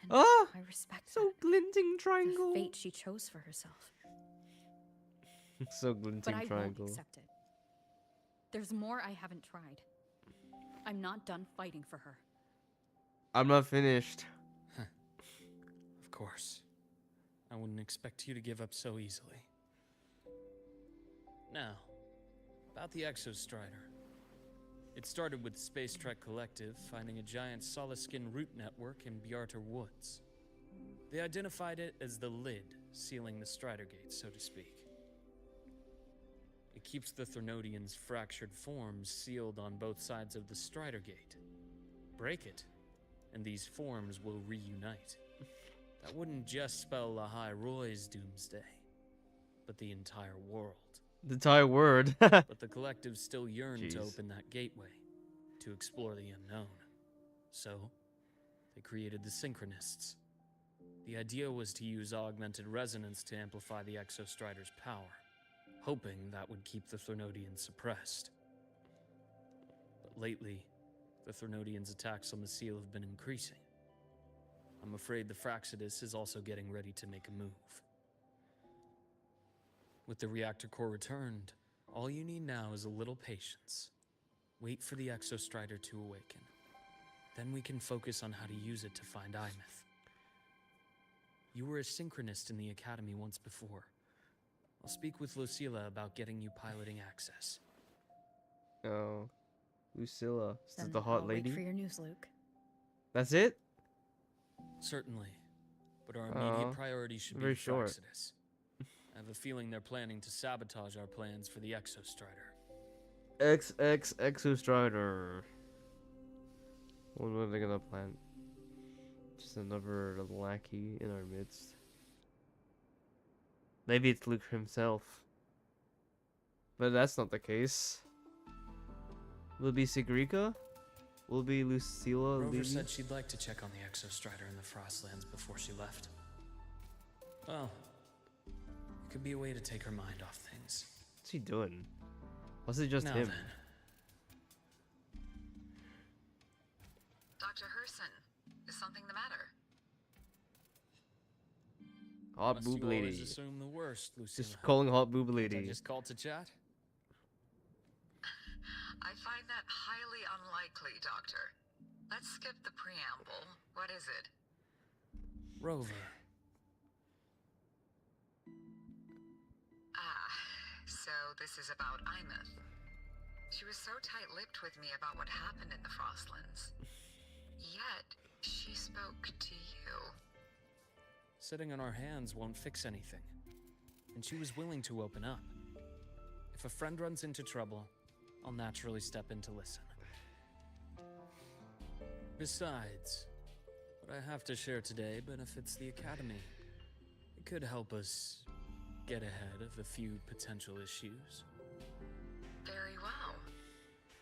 Speaker 3: And
Speaker 1: Ah,
Speaker 3: I respect
Speaker 1: so
Speaker 3: that.
Speaker 1: glinting
Speaker 3: The
Speaker 1: triangle.
Speaker 3: fate she chose for herself.
Speaker 1: So
Speaker 3: But
Speaker 1: glinting
Speaker 3: I won't
Speaker 1: triangle.
Speaker 3: accept it. There's more I haven't tried. I'm not done fighting for her.
Speaker 1: I'm not finished.
Speaker 2: Of course. I wouldn't expect you to give up so easily. Now, about the Exostrider. It started with Space Trek Collective finding a giant solid-skin root network in Bjarter Woods. They identified it as the lid, sealing the Strider Gate, so to speak. It keeps the Threnodians' fractured forms sealed on both sides of the Strider Gate. Break it, and these forms will reunite. That wouldn't just spell the High Roy's doomsday, but the entire world.
Speaker 1: The entire word.
Speaker 2: But the Collective still yearned to
Speaker 1: Jeez.
Speaker 2: open that gateway, to explore the unknown. So, they created the Synchronists. The idea was to use augmented resonance to amplify the Exostrider's power, hoping that would keep the Threnodians suppressed. But lately, the Threnodians' attacks on the seal have been increasing. I'm afraid the Fraxidus is also getting ready to make a move. With the reactor core returned, all you need now is a little patience. Wait for the Exostrider to awaken. Then we can focus on how to use it to find Imeth. You were a synchronist in the Academy once before. I'll speak with Lucilla about getting you piloting access.
Speaker 1: Oh, Lucilla. Is this
Speaker 3: Then
Speaker 1: the hot
Speaker 3: I'll
Speaker 1: lady?
Speaker 3: wait for your news, Luke.
Speaker 1: That's it?
Speaker 2: Certainly. But our immediate
Speaker 1: Oh,
Speaker 2: priority should be
Speaker 1: very
Speaker 2: the
Speaker 1: short.
Speaker 2: Fraxidus. I have a feeling they're planning to sabotage our plans for the Exostrider.
Speaker 1: XX Exostrider. What are they gonna plant? Just another lackey in our midst. Maybe it's Luke himself. But that's not the case. Will it be Sigrika? Will it be Lucilla?
Speaker 2: Rover
Speaker 1: Levy?
Speaker 2: said she'd like to check on the Exostrider in the Frostlands before she left. Well, it could be a way to take her mind off things.
Speaker 1: What's he doing? Was it just
Speaker 2: Now
Speaker 1: him?
Speaker 2: then.
Speaker 5: Dr. Herssen, is something the matter?
Speaker 1: Hot
Speaker 2: Must
Speaker 1: boob
Speaker 2: you always
Speaker 1: lady.
Speaker 2: assume the worst, Lucilla.
Speaker 1: Just calling hot boob
Speaker 2: Can't I
Speaker 1: lady.
Speaker 2: just called to chat?
Speaker 5: I find that highly unlikely, Doctor. Let's skip the preamble. What is it?
Speaker 2: Rover.
Speaker 5: Ah, so this is about Imeth. She was so tight-lipped with me about what happened in the Frostlands. Yet, she spoke to you.
Speaker 2: Sitting on our hands won't fix anything. And she was willing to open up. If a friend runs into trouble, I'll naturally step in to listen. Besides, what I have to share today benefits the Academy. It could help us get ahead of a few potential issues.
Speaker 5: Very well.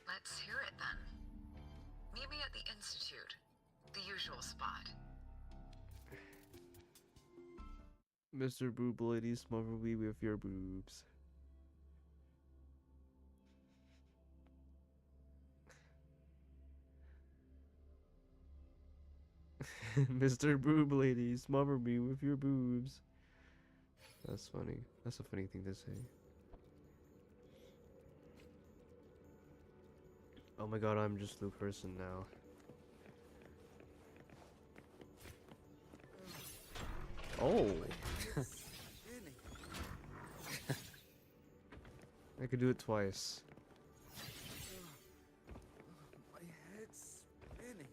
Speaker 5: Let's hear it then. Meet me at the Institute. The usual spot.
Speaker 1: Mr. Boob Lady, smother me with your boobs. Mr. Boob Lady, smother me with your boobs. That's funny. That's a funny thing to say. Oh my god, I'm just Luke Herssen now. Oh! I could do it twice.
Speaker 6: My head's spinning.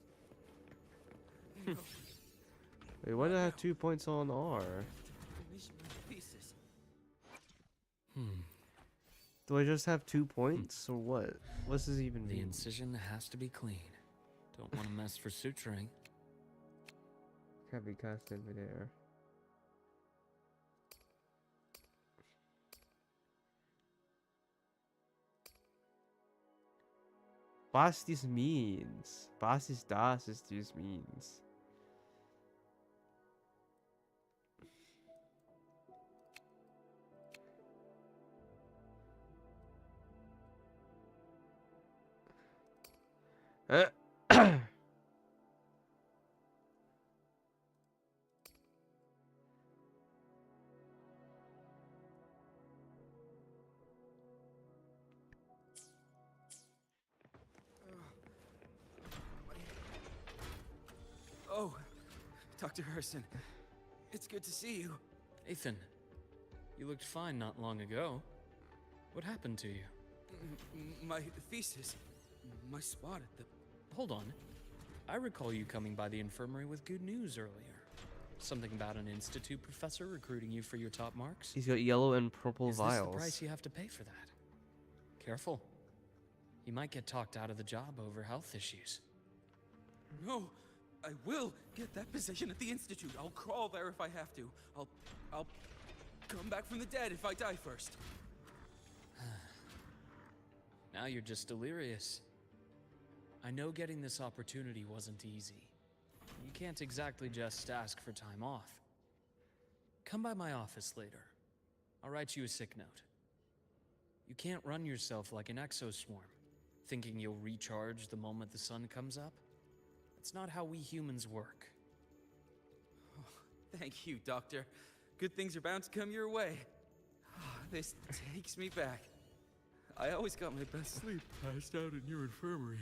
Speaker 1: Wait, why did I have 2 points on R?
Speaker 6: Finish my thesis.
Speaker 1: Do I just have 2 points, or what? What's this even
Speaker 2: The
Speaker 1: mean?
Speaker 2: incision has to be clean. Don't want to mess for suturing.
Speaker 1: Can't be cast in midair. Was this means? Was ist das this means?
Speaker 6: Oh, Dr. Herssen, it's good to see you.
Speaker 2: Ethan, you looked fine not long ago. What happened to you?
Speaker 6: My thesis, my spot at the...
Speaker 2: Hold on. I recall you coming by the infirmary with good news earlier. Something about an institute professor recruiting you for your top marks?
Speaker 1: He's got yellow and purple
Speaker 2: Is this the
Speaker 1: vials.
Speaker 2: price you have to pay for that? Careful. You might get talked out of the job over health issues.
Speaker 6: No, I will get that position at the Institute. I'll crawl there if I have to. I'll come back from the dead if I die first.
Speaker 2: Now you're just delirious. I know getting this opportunity wasn't easy. You can't exactly just ask for time off. Come by my office later. I'll write you a sick note. You can't run yourself like an exoswarm, thinking you'll recharge the moment the sun comes up. That's not how we humans work.
Speaker 6: Oh, thank you, Doctor. Good things are bound to come your way. This takes me back. I always got my best sleep passed out in your infirmary.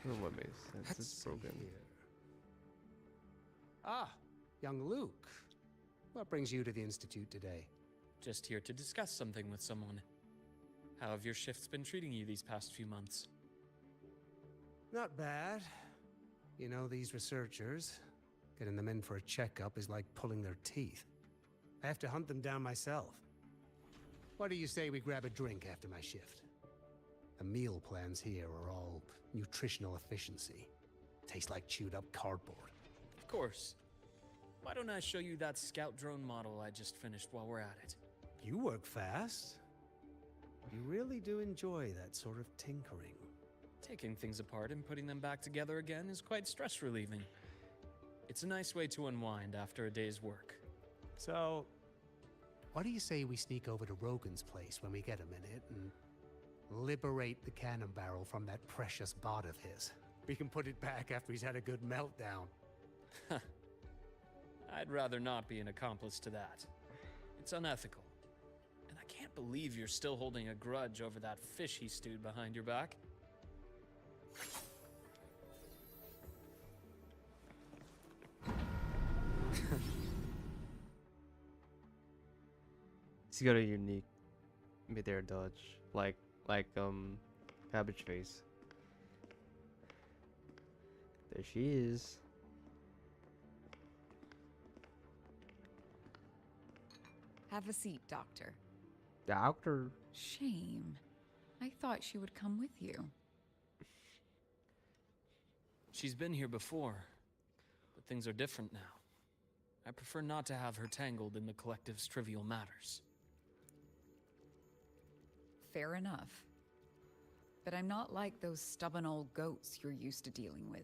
Speaker 1: I don't know what makes sense. It's broken.
Speaker 7: Ah, young Luke. What brings you to the Institute today?
Speaker 2: Just here to discuss something with someone. How have your shifts been treating you these past few months?
Speaker 7: Not bad. You know, these researchers Getting them in for a checkup is like pulling their teeth. I have to hunt them down myself. What do you say we grab a drink after my shift? The meal plans here are all nutritional efficiency. Taste like chewed up cardboard.
Speaker 2: Of course. Why don't I show you that scout drone model I just finished while we're at it?
Speaker 7: You work fast. You really do enjoy that sort of tinkering.
Speaker 2: Taking things apart and putting them back together again is quite stress relieving. It's a nice way to unwind after a day's work.
Speaker 7: So, what do you say we sneak over to Rogan's place when we get a minute and liberate the cannon barrel from that precious bot of his? We can put it back after he's had a good meltdown.
Speaker 2: I'd rather not be an accomplice to that. It's unethical. And I can't believe you're still holding a grudge over that fish he stewed behind your back.
Speaker 1: He's got a unique mid-air dodge, like Cabbage Face. There she is.
Speaker 8: Have a seat, Doctor.
Speaker 1: Doctor.
Speaker 8: Shame. I thought she would come with you.
Speaker 2: She's been here before, but things are different now. I prefer not to have her tangled in the collective's trivial matters.
Speaker 8: Fair enough. But I'm not like those stubborn old goats you're used to dealing with.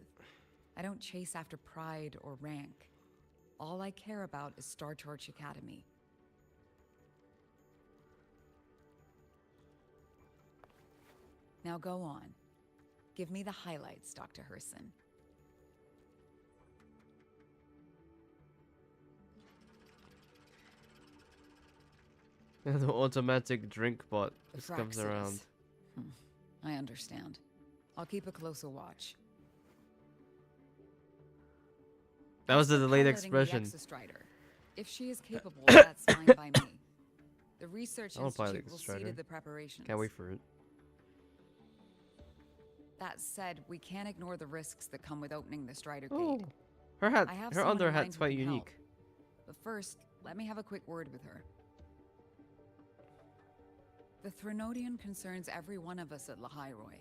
Speaker 8: I don't chase after pride or rank. All I care about is Star Torch Academy. Now go on. Give me the highlights, Dr. Herssen.
Speaker 1: The automatic drink bot
Speaker 8: The
Speaker 1: just comes
Speaker 8: Fraxes.
Speaker 1: around.
Speaker 8: I understand. I'll keep a closer watch.
Speaker 1: That was the delayed
Speaker 8: Piloting the
Speaker 1: expression.
Speaker 8: Exostrider. If she is capable, that's fine by me. The research
Speaker 1: I don't pilot
Speaker 8: institute will see
Speaker 1: Exostrider.
Speaker 8: to the preparations.
Speaker 1: Can't wait for it.
Speaker 8: That said, we can't ignore the risks that come with opening the Strider
Speaker 1: Oh,
Speaker 8: gate.
Speaker 1: her hat,
Speaker 8: I have
Speaker 1: her
Speaker 8: someone
Speaker 1: under
Speaker 8: in mind
Speaker 1: hat's
Speaker 8: who
Speaker 1: quite
Speaker 8: can help.
Speaker 1: unique.
Speaker 8: But first, let me have a quick word with her. The Threnodian concerns every one of us at Lahairoi.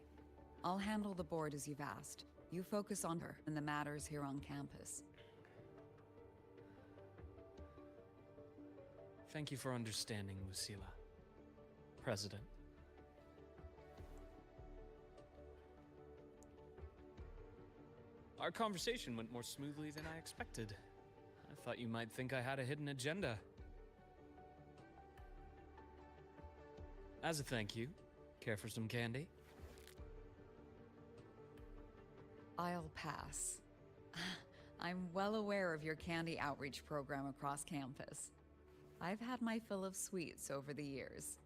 Speaker 8: I'll handle the board as you've asked. You focus on her and the matters here on campus.
Speaker 2: Thank you for understanding, Lucilla. President. Our conversation went more smoothly than I expected. I thought you might think I had a hidden agenda. As a thank you, care for some candy?
Speaker 8: I'll pass. I'm well aware of your candy outreach program across campus. I've had my fill of sweets over the years.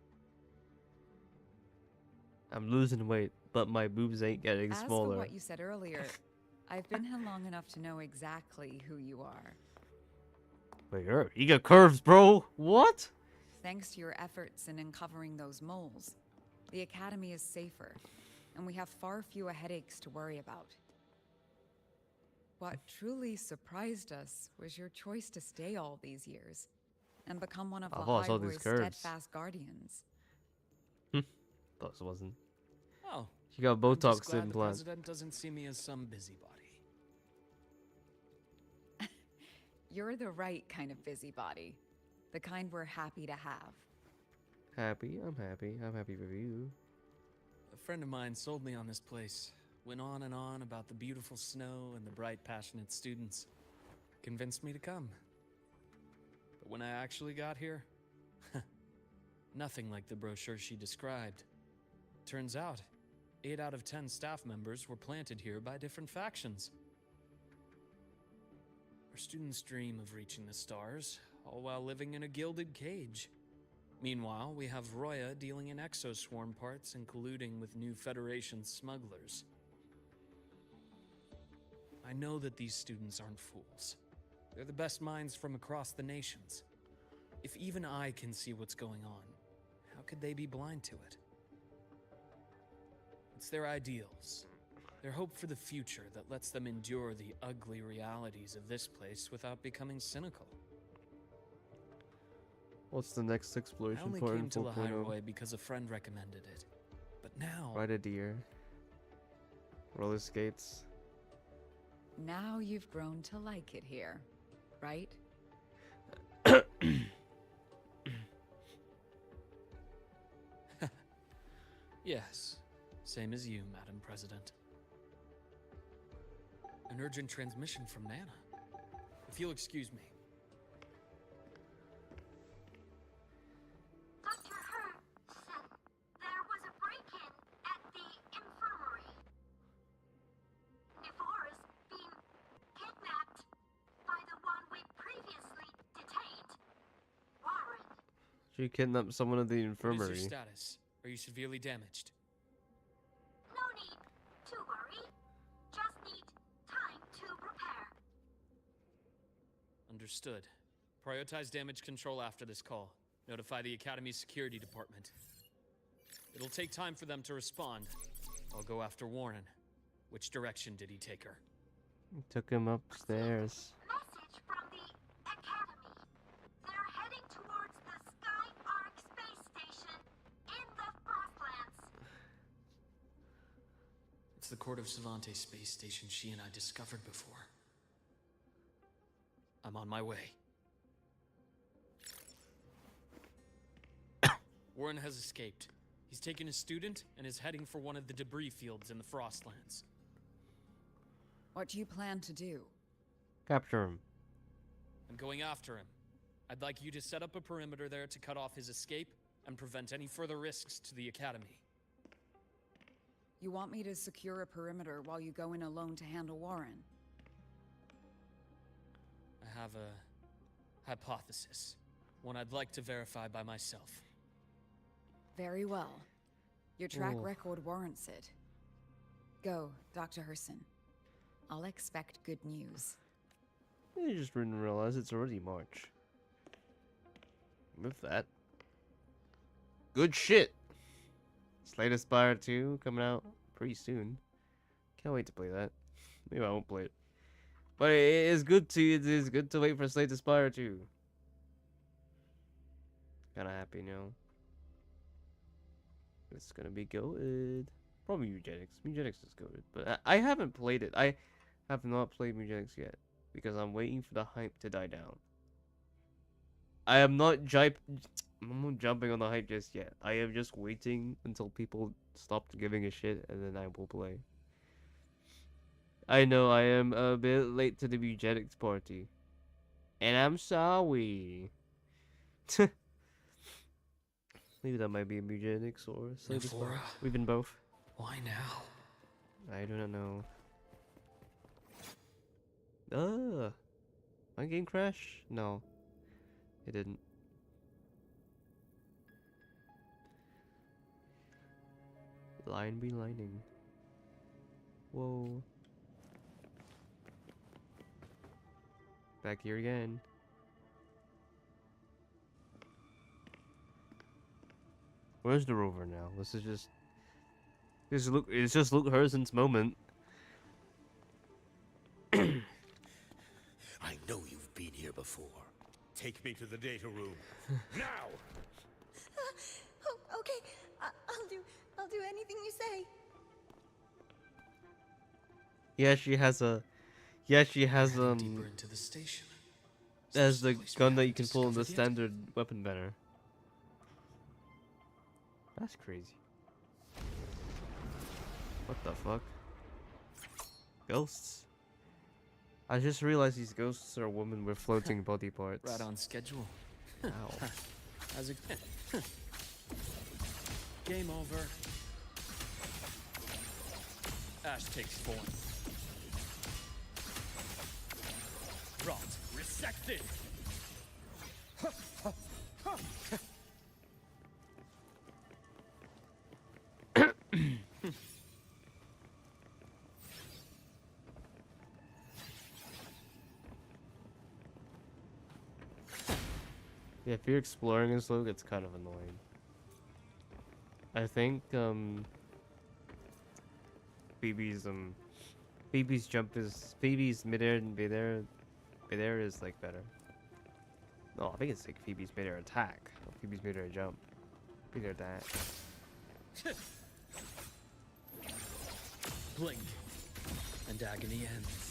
Speaker 1: I'm losing weight, but my boobs ain't getting
Speaker 8: As
Speaker 1: smaller.
Speaker 8: for what you said earlier, I've been here long enough to know exactly who you are.
Speaker 1: Wait, you got curves, bro. What?
Speaker 8: Thanks to your efforts in uncovering those moles, the Academy is safer, and we have far fewer headaches to worry about. What truly surprised us was your choice to stay all these years and become one of
Speaker 1: I've lost all these
Speaker 8: Lahairoi's
Speaker 1: curves.
Speaker 8: steadfast guardians.
Speaker 1: Thought it wasn't.
Speaker 2: Oh,
Speaker 1: She got
Speaker 2: I'm just
Speaker 1: Botox
Speaker 2: glad the
Speaker 1: implant.
Speaker 2: president doesn't see me as some busybody.
Speaker 8: You're the right kind of busybody, the kind we're happy to have.
Speaker 1: Happy? I'm happy. I'm happy with you.
Speaker 2: A friend of mine sold me on this place. Went on and on about the beautiful snow and the bright, passionate students. Convinced me to come. But when I actually got here, nothing like the brochure she described. Turns out, 8 out of 10 staff members were planted here by different factions. Our students dream of reaching the stars, all while living in a gilded cage. Meanwhile, we have Roya dealing in exoswarm parts and colluding with new Federation smugglers. I know that these students aren't fools. They're the best minds from across the nations. If even I can see what's going on, how could they be blind to it? It's their ideals, Their hope for the future that lets them endure the ugly realities of this place without becoming cynical.
Speaker 1: What's the next
Speaker 2: I
Speaker 1: exploration
Speaker 2: only
Speaker 1: part in
Speaker 2: came to the
Speaker 1: 4.0?
Speaker 2: highway because a friend recommended it. But now,
Speaker 1: Ride a deer. Roller skates.
Speaker 8: Now you've grown to like it here, right?
Speaker 2: yes, same as you, Madam President. An urgent transmission from Nana. If you'll excuse me.
Speaker 9: Dr. Herssen, there was a break-in at the infirmary. Nivora's being kidnapped by the one we previously detained, Warren.
Speaker 1: She kidnapped someone at the
Speaker 2: What is
Speaker 1: infirmary.
Speaker 2: your status? Are you severely damaged?
Speaker 9: No need to worry. Just need time to repair.
Speaker 2: Understood. Prioritize damage control after this call. Notify the Academy's security department. It'll take time for them to respond. I'll go after Warren. Which direction did he take her?
Speaker 1: Took him upstairs.
Speaker 9: Message from the Academy. They're heading towards the Sky Arc space station in the Frostlands.
Speaker 2: It's the Court of Savante space station she and I discovered before. I'm on my way. Warren has escaped. He's taken a student and is heading for one of the debris fields in the Frostlands.
Speaker 8: What do you plan to do?
Speaker 1: Capture him.
Speaker 2: I'm going after him. I'd like you to set up a perimeter there to cut off his escape and prevent any further risks to the Academy.
Speaker 8: You want me to secure a perimeter while you go in alone to handle Warren?
Speaker 2: I have a hypothesis. One I'd like to verify by myself.
Speaker 8: Very well. Your track
Speaker 1: Ooh.
Speaker 8: record warrants it. Go, Dr. Herssen. I'll expect good news.
Speaker 1: I just didn't realize it's already March. With that. Good shit! Slay Spire 2 coming out pretty soon. Can't wait to play that. Maybe I won't play it. But it is good to wait for Slay Spire 2. Kinda happy now. It's gonna be good. Probably Eugenics. Eugenics is good. But I haven't played it. I have not played Eugenics yet. Because I'm waiting for the hype to die down. I'm not jumping on the hype just yet. I am just waiting until people stop giving a shit and then I will play. I know I am a bit late to the Eugenics party. And I'm sorry. Maybe that might be a Eugenics or Slay the Spire.
Speaker 2: Navora.
Speaker 1: We've been both.
Speaker 2: Why now?
Speaker 1: I do not know. My game crash? No. It didn't. Line be lining. Whoa. Back here again. Where's the rover now? This is just Luke. It's just Luke Herssen's moment.
Speaker 10: I know you've been here before. Take me to the data room. Now!
Speaker 4: Oh, okay. I'll do anything you say.
Speaker 1: Yeah, she has
Speaker 2: Heading deeper into the station.
Speaker 1: There's the
Speaker 2: Someplace we
Speaker 1: gun that you
Speaker 2: haven't
Speaker 1: can pull in the
Speaker 2: discovered yet.
Speaker 1: standard weapon banner. That's crazy. What the fuck? Ghosts? I just realized these ghosts are women with floating body parts.
Speaker 2: Right on schedule.
Speaker 1: Ow.
Speaker 2: How's it? Game over. Ash takes form. Rot resected.
Speaker 1: Yeah, if you're exploring this, Luke, it's kind of annoying. I think, Phoebe's jump is Phoebe's midair and midair is like better. No, I think it's like Phoebe's midair attack. Or Phoebe's midair jump. Midair attack.
Speaker 2: Blink, and agony ends.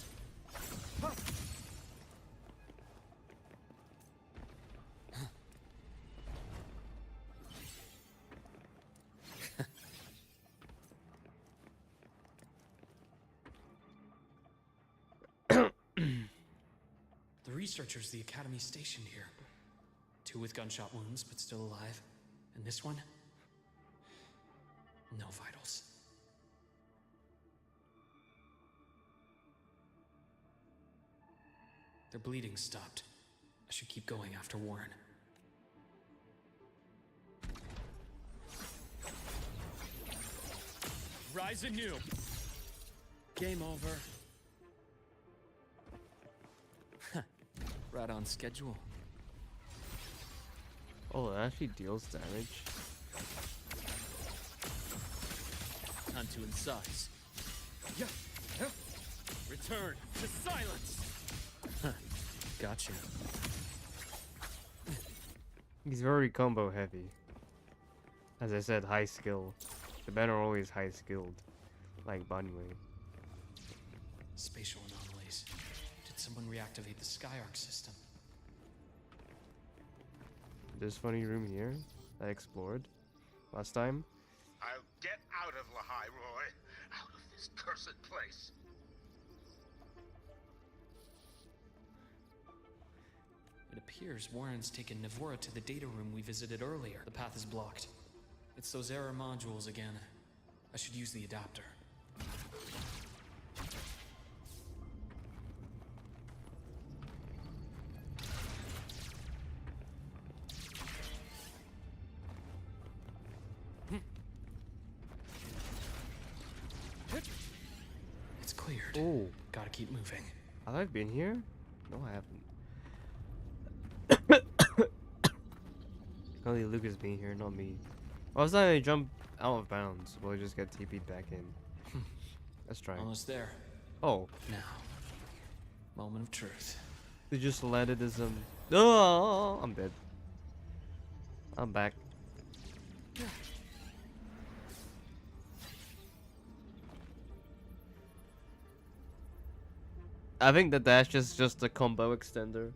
Speaker 2: The researchers the Academy stationed here. 2 with gunshot wounds, but still alive. And this one? No vitals. Their bleeding stopped. I should keep going after Warren. Rise anew! Game over. Right on schedule.
Speaker 1: Oh, it actually deals damage.
Speaker 2: Time to incise. Yeah. Return to silence. Gotcha.
Speaker 1: He's very combo heavy. As I said, high skill. The men are always high skilled, like Bunway.
Speaker 2: Spatial anomalies. Did someone reactivate the Skyarc system?
Speaker 1: This funny room here I explored last time.
Speaker 10: I'll get out of Lahai, Roy. Out of this cursed place.
Speaker 2: It appears Warren's taken Navora to the data room we visited earlier. The path is blocked. It's those error modules again. I should use the adapter. It's cleared.
Speaker 1: Oh,
Speaker 2: Gotta keep moving.
Speaker 1: have I been here? No, I haven't. Only Luke has been here, not me. I was gonna jump out of bounds, we'll just get TP'd back in. Let's try.
Speaker 2: Almost there.
Speaker 1: Oh,
Speaker 2: Now. Moment of truth.
Speaker 1: they just landed as Oh, I'm dead. I'm back. I think the dash is just a combo extender.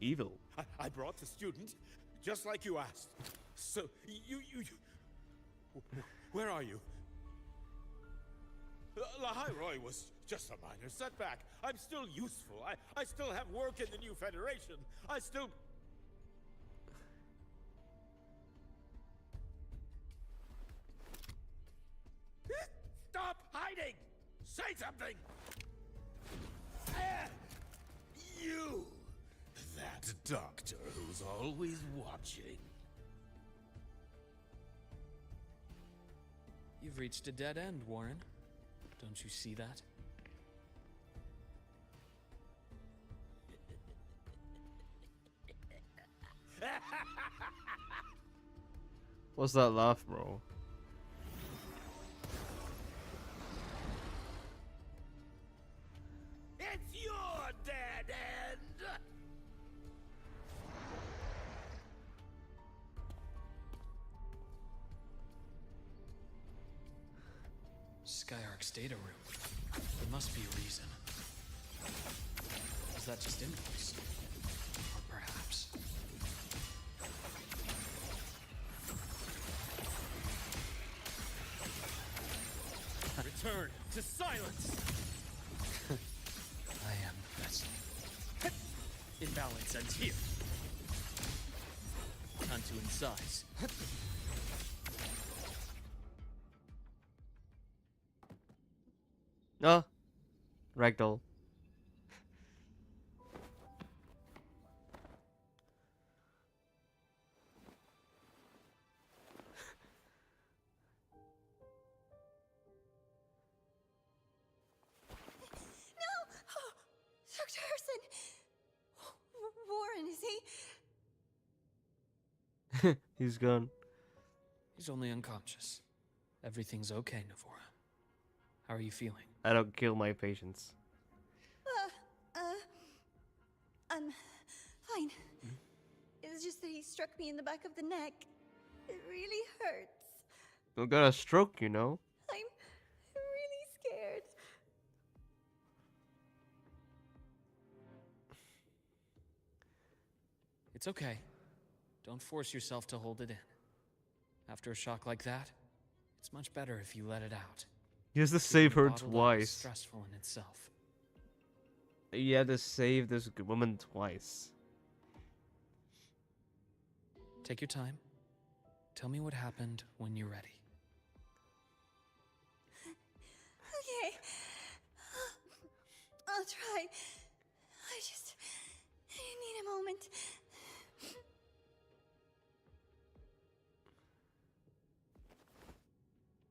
Speaker 1: Evil.
Speaker 10: I brought the student, just like you asked. So, you... Where are you? Lahai Roy was just a minor setback. I'm still useful. I still have work in the new Federation. I still... Stop hiding! Say something! You! That doctor who's always watching.
Speaker 2: You've reached a dead end, Warren. Don't you see that?
Speaker 1: What's that laugh, bro?
Speaker 10: It's your dead end!
Speaker 2: Skyarc's data room. There must be a reason. Is that just impulse? Or perhaps... Return to silence! I am the best. Imbalance ends here. Time to incise.
Speaker 1: Oh, ragdoll.
Speaker 4: Dr. Herssen! Warren, is he?
Speaker 1: He's gone.
Speaker 2: He's only unconscious. Everything's okay, Navora. How are you feeling?
Speaker 1: I don't kill my patients.
Speaker 4: I'm fine. It's just that he struck me in the back of the neck. It really hurts.
Speaker 1: I got a stroke, you know.
Speaker 4: I'm really scared.
Speaker 2: It's okay. Don't force yourself to hold it in. After a shock like that, it's much better if you let it out.
Speaker 1: He has to save her
Speaker 2: Bottled up is
Speaker 1: twice.
Speaker 2: stressful in itself.
Speaker 1: He had to save this woman twice.
Speaker 2: Take your time. Tell me what happened when you're ready.
Speaker 4: Okay. I'll try. I just need a moment.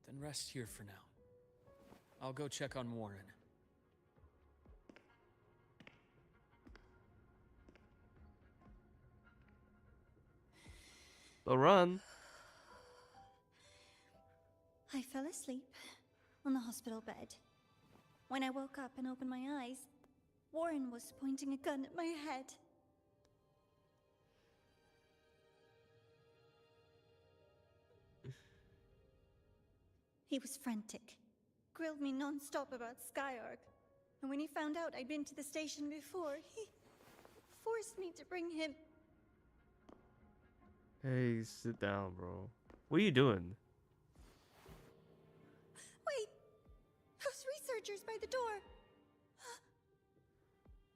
Speaker 2: Then rest here for now. I'll go check on Warren.
Speaker 1: But run.
Speaker 4: I fell asleep on the hospital bed. When I woke up and opened my eyes, Warren was pointing a gun at my head. He was frantic, grilled me non-stop about Skyark, and when he found out I'd been to the station before, he forced me to bring him.
Speaker 1: Hey, sit down, bro. What are you doing?
Speaker 4: Wait! Those researchers by the door!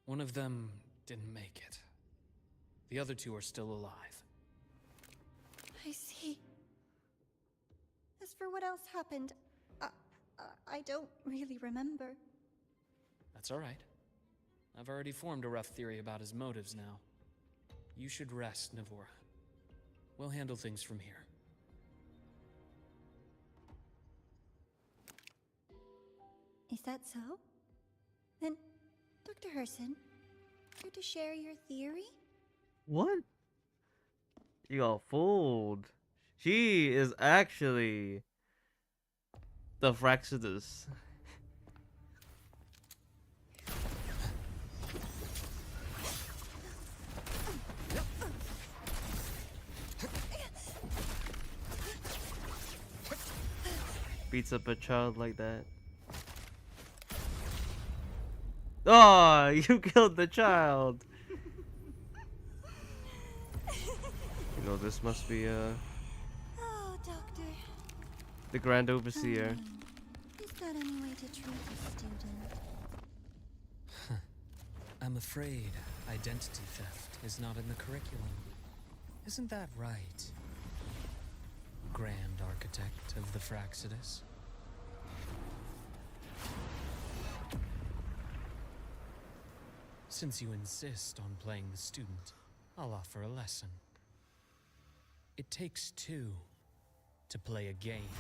Speaker 2: One of them didn't make it. The other two are still alive.
Speaker 4: I see. As for what else happened, I don't really remember.
Speaker 2: That's all right. I've already formed a rough theory about his motives now. You should rest, Navora. We'll handle things from here.
Speaker 4: Is that so? Then, Dr. Herssen, care to share your theory?
Speaker 1: What? You got fooled. She is actually the Fraxidus. Beats up a child like that. Oh, you killed the child. You know, this must be
Speaker 4: Oh, Doctor.
Speaker 1: the Grand Overseer.
Speaker 4: Is that any way to treat a student?
Speaker 2: I'm afraid identity theft is not in the curriculum. Isn't that right, Grand Architect of the Fraxidus? Since you insist on playing the student, I'll offer a lesson. It takes two to play a game.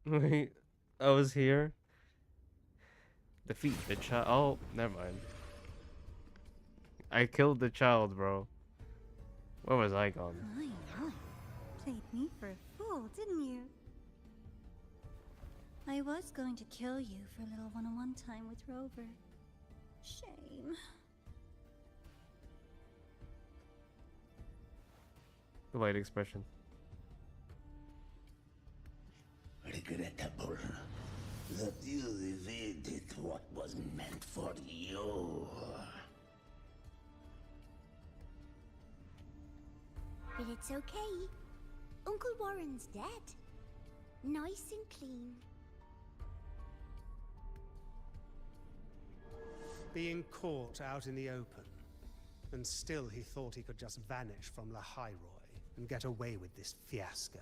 Speaker 1: Wait, I was here. Defeat the child. Oh, never mind. I killed the child, bro. Where was I gone?
Speaker 4: My. Played me for a fool, didn't you? I was going to kill you for a little one-on-one time with Rover. Shame.
Speaker 1: The light expression.
Speaker 11: Regrettable that you evaded what was meant for you.
Speaker 9: But it's okay. Uncle Warren's dead. Nice and clean.
Speaker 7: Being caught out in the open, and still he thought he could just vanish from La Hyroi and get away with this fiasco.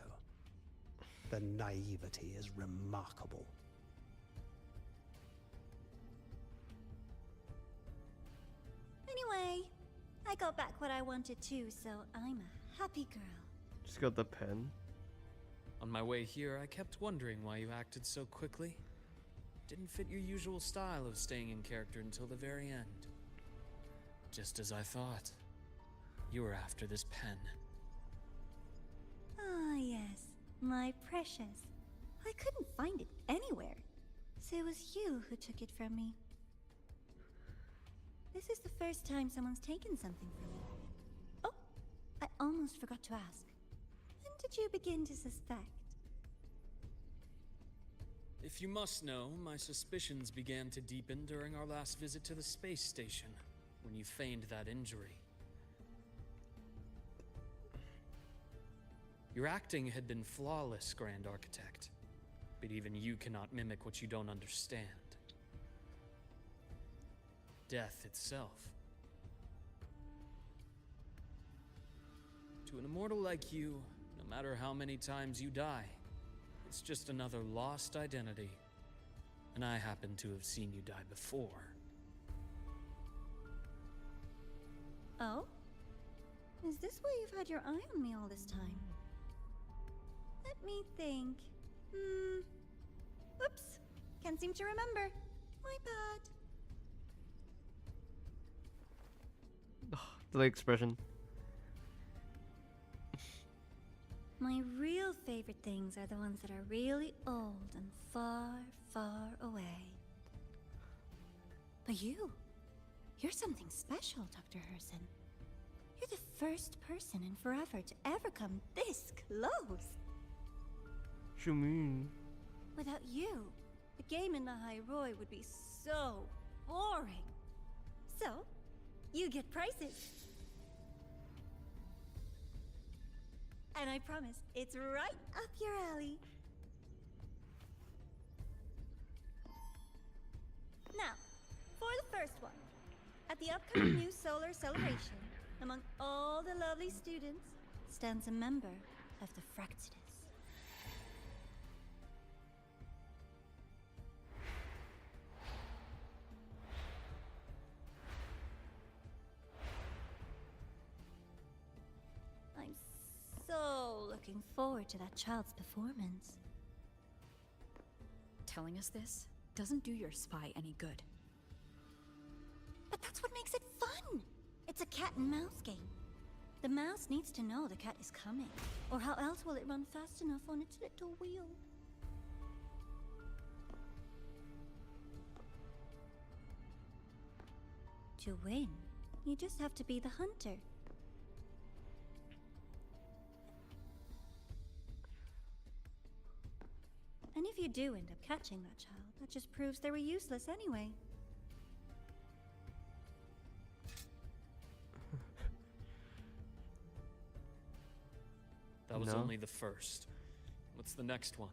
Speaker 7: The naivety is remarkable.
Speaker 4: Anyway, I got back what I wanted too, so I'm a happy girl.
Speaker 1: Just got the pen.
Speaker 2: On my way here, I kept wondering why you acted so quickly. Didn't fit your usual style of staying in character until the very end. Just as I thought. you were after this pen.
Speaker 4: Ah, yes. My precious. I couldn't find it anywhere. So it was you who took it from me. This is the first time someone's taken something from me. Oh, I almost forgot to ask. When did you begin to suspect?
Speaker 2: If you must know, my suspicions began to deepen during our last visit to the space station, when you feigned that injury. Your acting had been flawless, Grand Architect, but even you cannot mimic what you don't understand. Death itself. To an immortal like you, no matter how many times you die, it's just another lost identity. And I happen to have seen you die before.
Speaker 4: Oh? Is this why you've had your eye on me all this time? Let me think. Oops. Can't seem to remember. My bad.
Speaker 1: The expression.
Speaker 4: My real favorite things are the ones that are really old and far, far away. But you're something special, Dr. Herssen. You're the first person in forever to ever come this close.
Speaker 1: You mean?
Speaker 4: Without you, the game in the High Roy would be so boring. So, you get prizes. And I promise, it's right up your alley. Now, for the first one. At the upcoming new solar celebration, among all the lovely students, stands a member of the Fraxidus. I'm so looking forward to that child's performance.
Speaker 3: Telling us this doesn't do your spy any good.
Speaker 4: But that's what makes it fun! It's a cat and mouse game. The mouse needs to know the cat is coming, or how else will it run fast enough on its little wheel? To win, you just have to be the hunter. And if you do end up catching that child, that just proves they were useless anyway.
Speaker 2: That was
Speaker 1: No.
Speaker 2: only the first. What's the next one?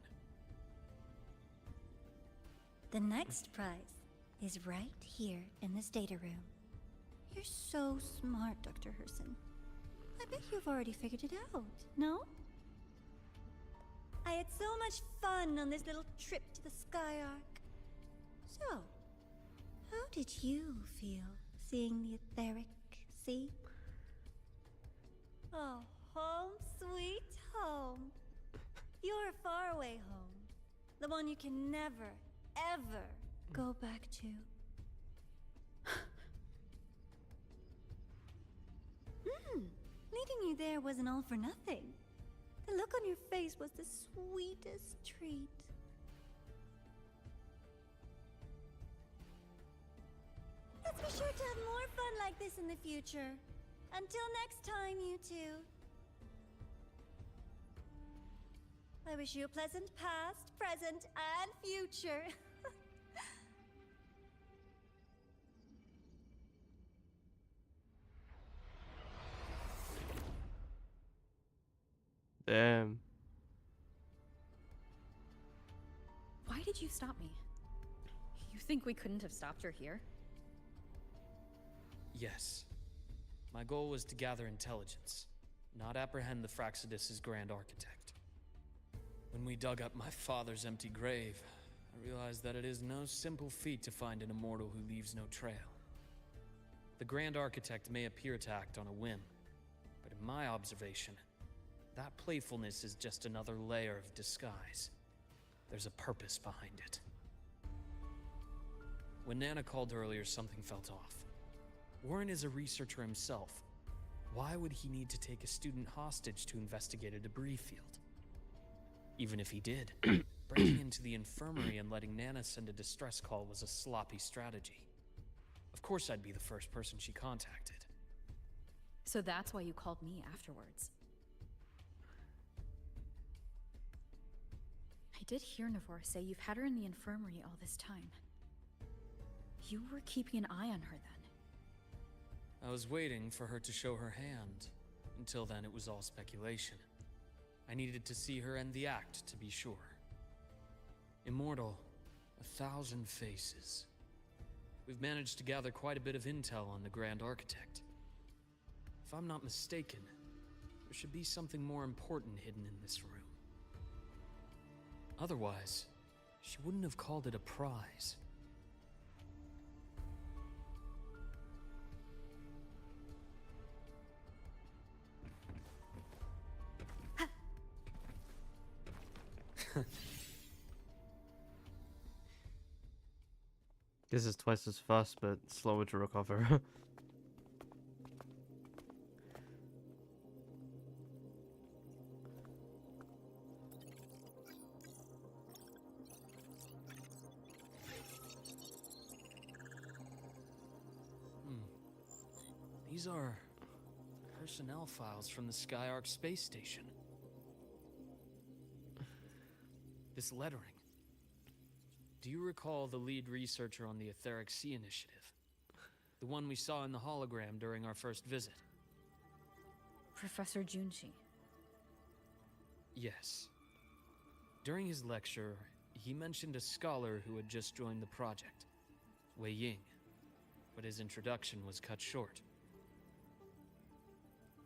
Speaker 4: The next prize is right here in this data room. You're so smart, Dr. Herssen. I bet you've already figured it out, no? I had so much fun on this little trip to the Sky Arc. So, how did you feel seeing the etheric sea? Oh, home sweet home. Your faraway home. The one you can never, ever go back to. Leading you there wasn't all for nothing. The look on your face was the sweetest treat. Let's be sure to have more fun like this in the future. Until next time, you two. I wish you a pleasant past, present, and future.
Speaker 1: Damn.
Speaker 3: Why did you stop me? You think we couldn't have stopped her here?
Speaker 2: Yes. My goal was to gather intelligence, not apprehend the Fraxidus' Grand Architect. When we dug up my father's empty grave, I realized that it is no simple feat to find an immortal who leaves no trail. The Grand Architect may appear to act on a whim, but in my observation, that playfulness is just another layer of disguise. There's a purpose behind it. When Nana called earlier, something felt off. Warren is a researcher himself. Why would he need to take a student hostage to investigate a debris field? Even if he did, breaking into the infirmary and letting Nana send a distress call was a sloppy strategy. Of course I'd be the first person she contacted.
Speaker 3: So that's why you called me afterwards. I did hear Navor say you've had her in the infirmary all this time. You were keeping an eye on her then.
Speaker 2: I was waiting for her to show her hand. Until then, it was all speculation. I needed to see her end the act to be sure. Immortal, 1,000 faces. We've managed to gather quite a bit of intel on the Grand Architect. If I'm not mistaken, there should be something more important hidden in this room. Otherwise, she wouldn't have called it a prize.
Speaker 1: This is twice as fast, but slower to recover.
Speaker 2: These are personnel files from the Skyark space station. This lettering. Do you recall the lead researcher on the Etheric Sea Initiative? The one we saw in the hologram during our first visit?
Speaker 3: Professor Junshi.
Speaker 2: Yes. During his lecture, he mentioned a scholar who had just joined the project, Wei Ying, but his introduction was cut short.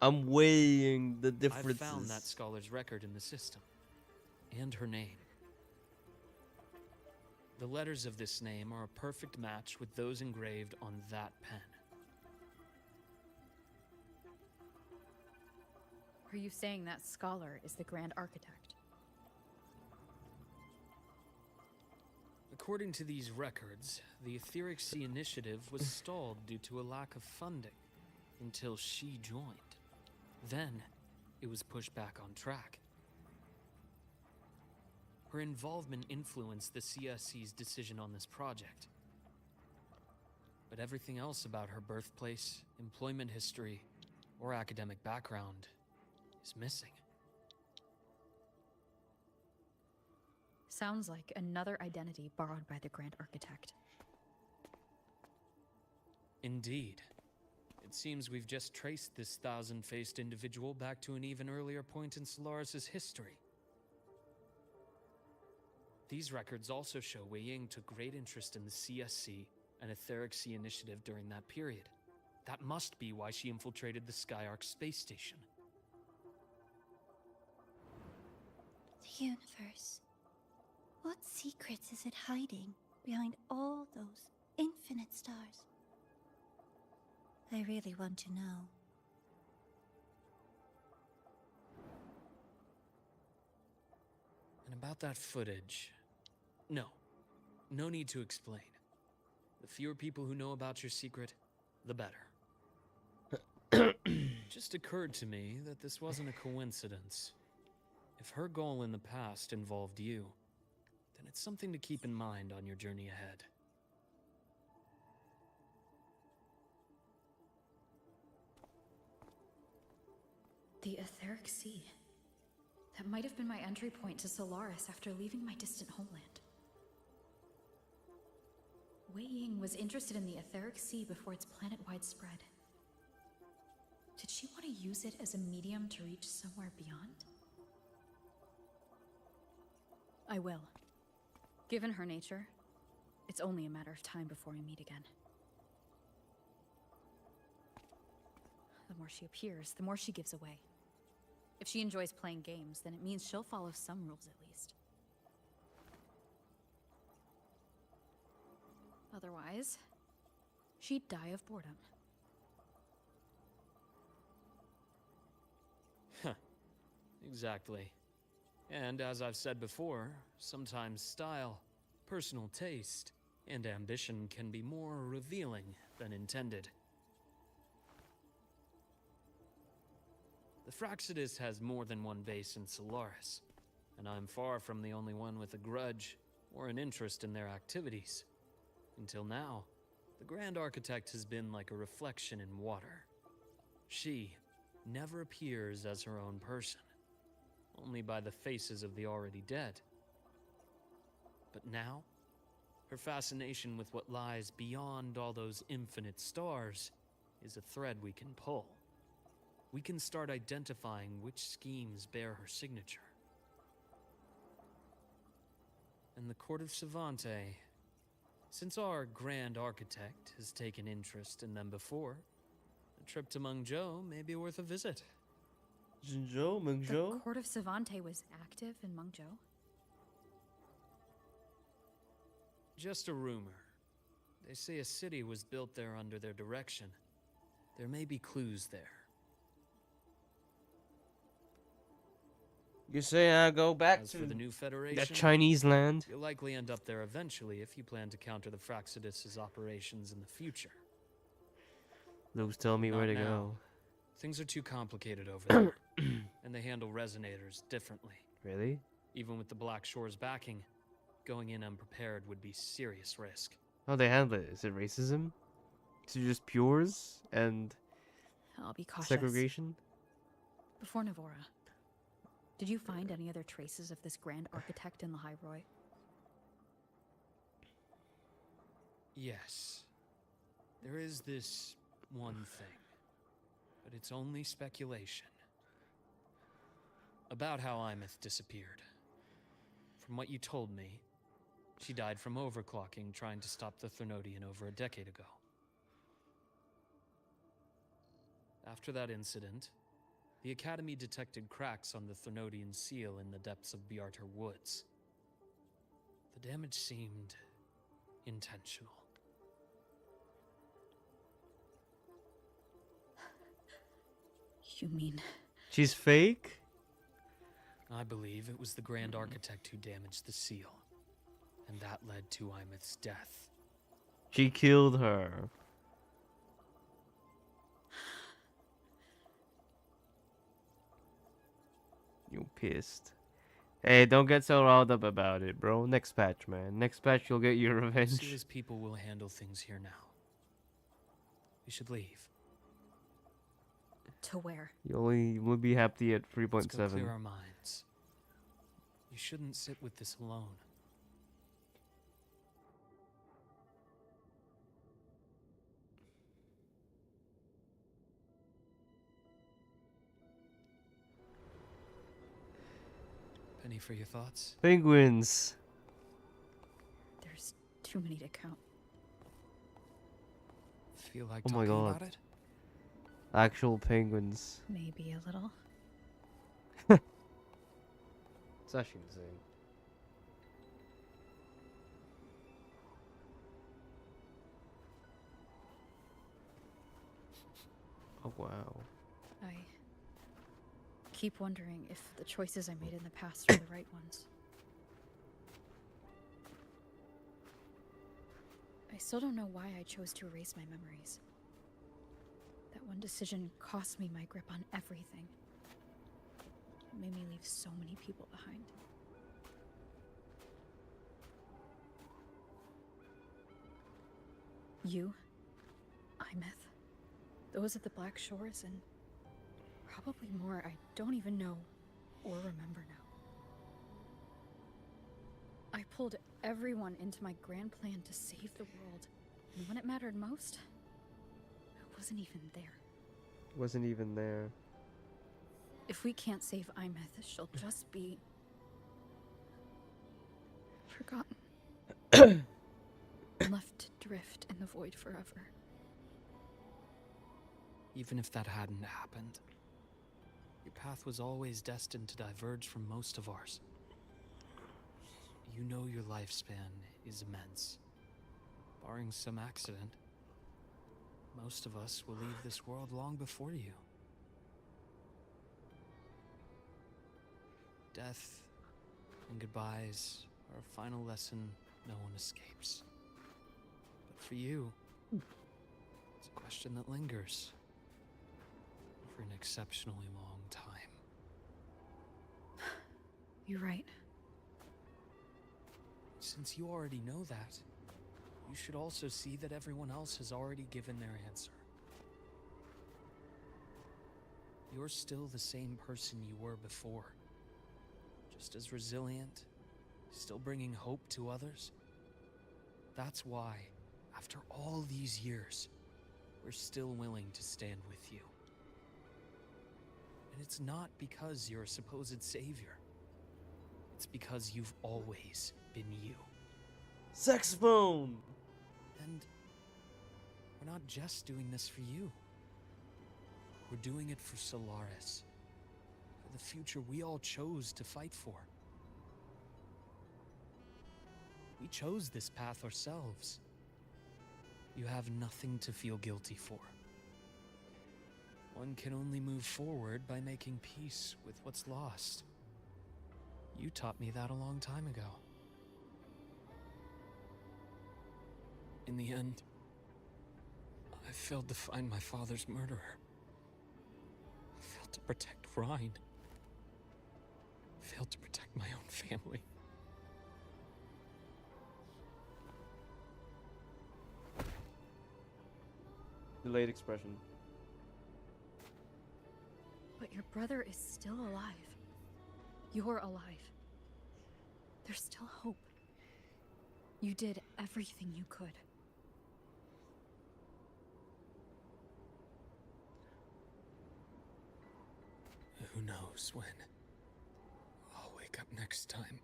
Speaker 1: I'm weighing the differences.
Speaker 2: I found that scholar's record in the system, and her name. The letters of this name are a perfect match with those engraved on that pen.
Speaker 3: Are you saying that scholar is the Grand Architect?
Speaker 2: According to these records, the Etheric Sea Initiative was stalled due to a lack of funding until she joined. Then, it was pushed back on track. Her involvement influenced the CSC's decision on this project. But everything else about her birthplace, employment history, or academic background is missing.
Speaker 3: Sounds like another identity borrowed by the Grand Architect.
Speaker 2: Indeed. It seems we've just traced this thousand-faced individual back to an even earlier point in Solaris' history. These records also show Wei Ying took great interest in the CSC and Etheric Sea Initiative during that period. That must be why she infiltrated the Skyark space station.
Speaker 4: The universe. What secrets is it hiding behind all those infinite stars? I really want to know.
Speaker 2: And about that footage... No need to explain. The fewer people who know about your secret, the better. Just occurred to me that this wasn't a coincidence. If her goal in the past involved you, then it's something to keep in mind on your journey ahead.
Speaker 3: The Etheric Sea. That might have been my entry point to Solaris after leaving my distant homeland. Wei Ying was interested in the Etheric Sea before its planet-wide spread. Did she want to use it as a medium to reach somewhere beyond? I will. Given her nature, it's only a matter of time before we meet again. The more she appears, the more she gives away. If she enjoys playing games, then it means she'll follow some rules at least. Otherwise, she'd die of boredom.
Speaker 2: Exactly. And as I've said before, sometimes style, personal taste, and ambition can be more revealing than intended. The Fraxidus has more than one base in Solaris, and I'm far from the only one with a grudge or an interest in their activities. Until now, the Grand Architect has been like a reflection in water. She never appears as her own person, only by the faces of the already dead. But now, her fascination with what lies beyond all those infinite stars is a thread we can pull. We can start identifying which schemes bear her signature. And the Court of Savante, since our Grand Architect has taken interest in them before, a trip to Mengzhou may be worth a visit.
Speaker 1: Mengzhou?
Speaker 3: The Court of Savante was active in Mengzhou?
Speaker 2: Just a rumor. They say a city was built there under their direction. There may be clues there.
Speaker 1: You say I go back
Speaker 2: As
Speaker 1: to
Speaker 2: for the new Federation,
Speaker 1: that Chinese land?
Speaker 2: you'll likely end up there eventually if you plan to counter the Fraxidus' operations in the future.
Speaker 1: Luke's telling me
Speaker 2: Not
Speaker 1: where to
Speaker 2: now.
Speaker 1: go.
Speaker 2: Things are too complicated over there, and they handle resonators differently.
Speaker 1: Really?
Speaker 2: Even with the Black Shore's backing, going in unprepared would be serious risk.
Speaker 1: How they handle it? Is it racism? Is it just pures and
Speaker 3: I'll be cautious.
Speaker 1: segregation?
Speaker 3: Before Navora, did you find any other traces of this Grand Architect in the High Roy?
Speaker 2: Yes. There is this one thing, but it's only speculation. About how Imeth disappeared. From what you told me, she died from overclocking trying to stop the Thernodian over a decade ago. After that incident, the Academy detected cracks on the Thernodian seal in the depths of Biarter Woods. The damage seemed intentional.
Speaker 3: You mean...
Speaker 1: She's fake?
Speaker 2: I believe it was the Grand Architect who damaged the seal, and that led to Imeth's death.
Speaker 1: She killed her. You pissed. Hey, don't get so riled up about it, bro. Next patch, man. Next patch, you'll get your revenge.
Speaker 2: Seal's people will handle things here now. We should leave.
Speaker 3: To where?
Speaker 1: You'll be happy at
Speaker 2: Let's go
Speaker 1: 3.7.
Speaker 2: clear our minds. You shouldn't sit with this alone. Penny for your thoughts?
Speaker 1: Penguins.
Speaker 3: There's too many to count.
Speaker 2: Feel like
Speaker 1: Oh my
Speaker 2: talking
Speaker 1: God.
Speaker 2: about it?
Speaker 1: Actual penguins.
Speaker 3: Maybe a little.
Speaker 1: It's actually insane. Oh wow.
Speaker 3: I keep wondering if the choices I made in the past were the right ones. I still don't know why I chose to erase my memories. That one decision cost me my grip on everything. It made me leave so many people behind. You, Imeth, those at the Black Shores, and probably more I don't even know or remember now. I pulled everyone into my grand plan to save the world, and when it mattered most, I wasn't even there.
Speaker 1: Wasn't even there.
Speaker 3: If we can't save Imeth, she'll just be... forgotten. Left to drift in the void forever.
Speaker 2: Even if that hadn't happened, your path was always destined to diverge from most of ours. You know your lifespan is immense. Barring some accident, most of us will leave this world long before you. Death and goodbyes are a final lesson no one escapes. But for you, it's a question that lingers for an exceptionally long time.
Speaker 3: You're right.
Speaker 2: Since you already know that, you should also see that everyone else has already given their answer. You're still the same person you were before. Just as resilient, still bringing hope to others. That's why, after all these years, we're still willing to stand with you. And it's not because you're a supposed savior. It's because you've always been you.
Speaker 1: Saxophone!
Speaker 2: And we're not just doing this for you. We're doing it for Solaris. For the future we all chose to fight for. We chose this path ourselves. You have nothing to feel guilty for. One can only move forward by making peace with what's lost. You taught me that a long time ago. In the end, I failed to find my father's murderer. I failed to protect Rhine. I failed to protect my own family.
Speaker 1: Delayed expression.
Speaker 3: But your brother is still alive. You're alive. There's still hope. You did everything you could.
Speaker 2: Who knows when I'll wake up next time.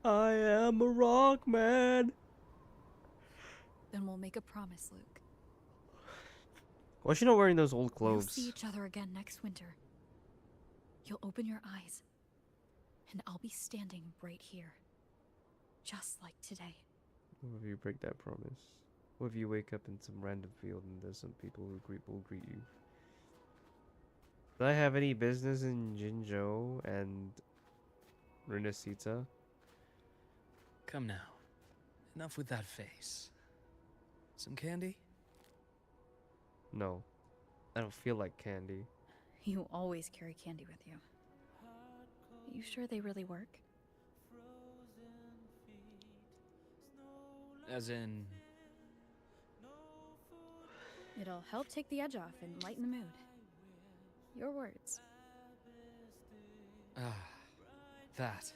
Speaker 1: I am a rock man.
Speaker 3: Then we'll make a promise, Luke.
Speaker 1: Why is she not wearing those old
Speaker 3: We'll
Speaker 1: clothes?
Speaker 3: see each other again next winter. You'll open your eyes, and I'll be standing right here. Just like today.
Speaker 1: What if you break that promise? What if you wake up in some random field and there's some people who will greet you? Do I have any business in Jinzhou and Renacita?
Speaker 2: Come now. Enough with that face. Some candy?
Speaker 1: No. I don't feel like candy.
Speaker 3: You always carry candy with you. You sure they really work?
Speaker 2: As in...
Speaker 3: It'll help take the edge off and lighten the mood. Your words.
Speaker 2: Ah, that.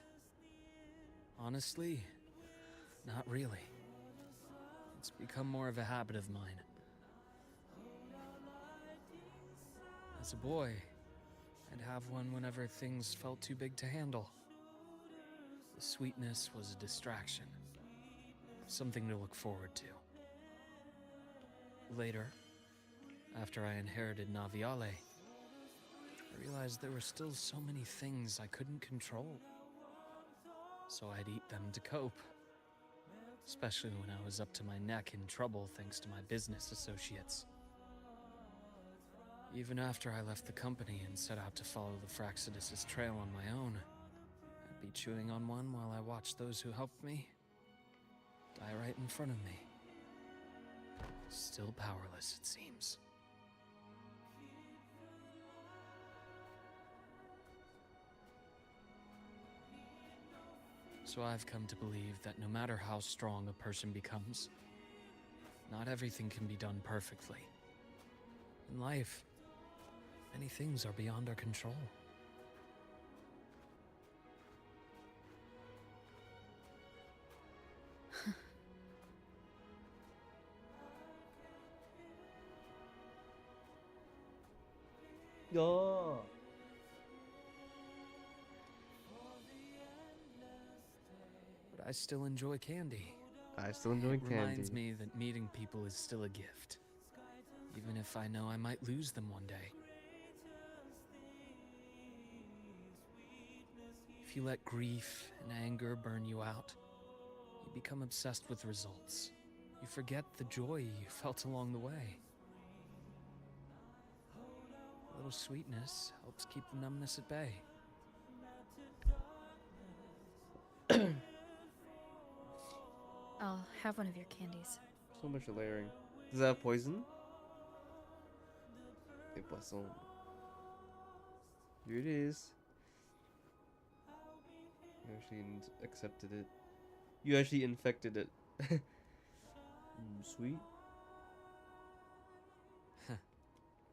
Speaker 2: Honestly, not really. It's become more of a habit of mine. As a boy, I'd have one whenever things felt too big to handle. The sweetness was a distraction. Something to look forward to. Later, after I inherited Naviale, I realized there were still so many things I couldn't control. So I'd eat them to cope. Especially when I was up to my neck in trouble thanks to my business associates. Even after I left the company and set out to follow the Fraxidus' trail on my own, I'd be chewing on one while I watched those who helped me die right in front of me. Still powerless, it seems. So I've come to believe that no matter how strong a person becomes, not everything can be done perfectly. In life, many things are beyond our control.
Speaker 1: Oh.
Speaker 2: But I still enjoy candy.
Speaker 1: I still enjoy
Speaker 2: It
Speaker 1: candy.
Speaker 2: reminds me that meeting people is still a gift. Even if I know I might lose them one day. If you let grief and anger burn you out, you become obsessed with results. You forget the joy you felt along the way. A little sweetness helps keep the numbness at bay.
Speaker 3: I'll have one of your candies.
Speaker 1: So much layering. Does that have poison? Et poisson. Here it is. You actually accepted it. You actually infected it. Sweet.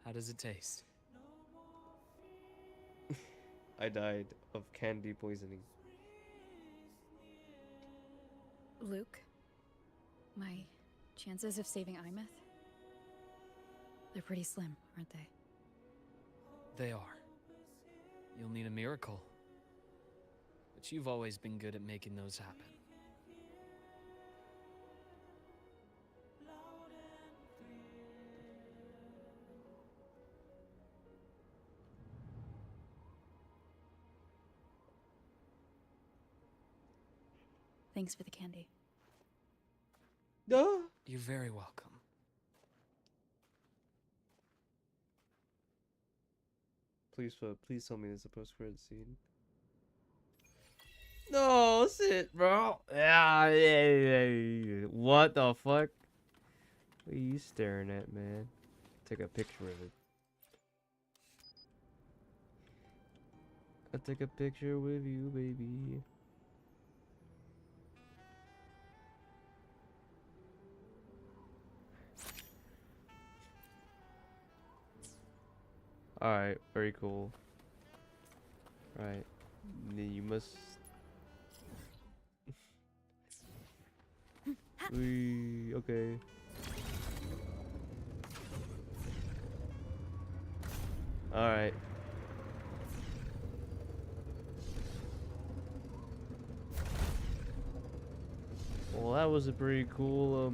Speaker 2: How does it taste?
Speaker 1: I died of candy poisoning.
Speaker 3: Luke, my chances of saving Imeth? They're pretty slim, aren't they?
Speaker 2: They are. You'll need a miracle. But you've always been good at making those happen.
Speaker 3: Thanks for the candy.
Speaker 1: Duh.
Speaker 2: You're very welcome.
Speaker 1: Please tell me there's a post-credit scene. No, sit, bro. Yeah. What the fuck? What are you staring at, man? Take a picture of it. I'll take a picture with you, baby. Alright, very cool. Right. Then you must... okay. Alright. Well, that was a pretty cool,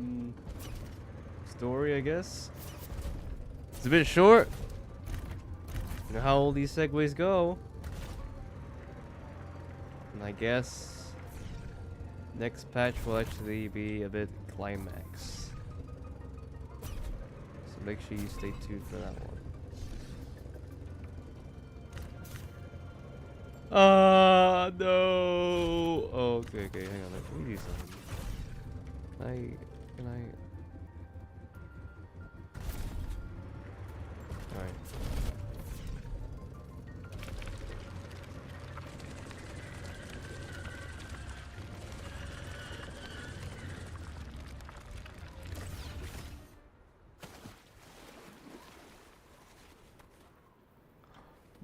Speaker 1: story, I guess. It's a bit short. You know how all these segues go. And I guess next patch will actually be a bit climax. So make sure you stay tuned for that one. No. Oh, okay, hang on. Let me do something. Can I? Alright.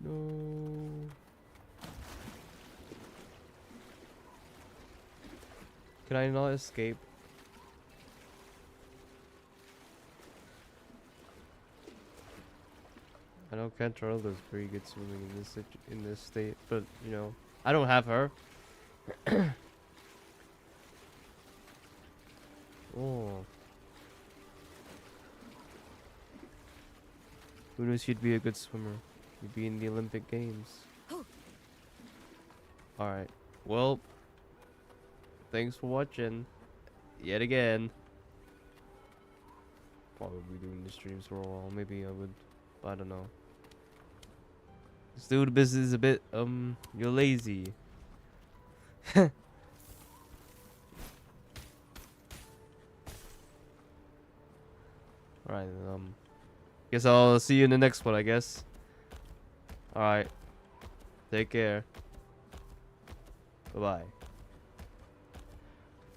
Speaker 1: No. Can I not escape? I know Cantarella's pretty good swimming in this state, but you know, I don't have her. Oh. Who knows, she'd be a good swimmer. She'd be in the Olympic Games. Alright. Well, thanks for watching. Yet again. Probably doing the streams for a while. Maybe I would. But I don't know. Still, the business is a bit, you're lazy. Alright, guess I'll see you in the next one, I guess. Alright. Take care. Bye-bye.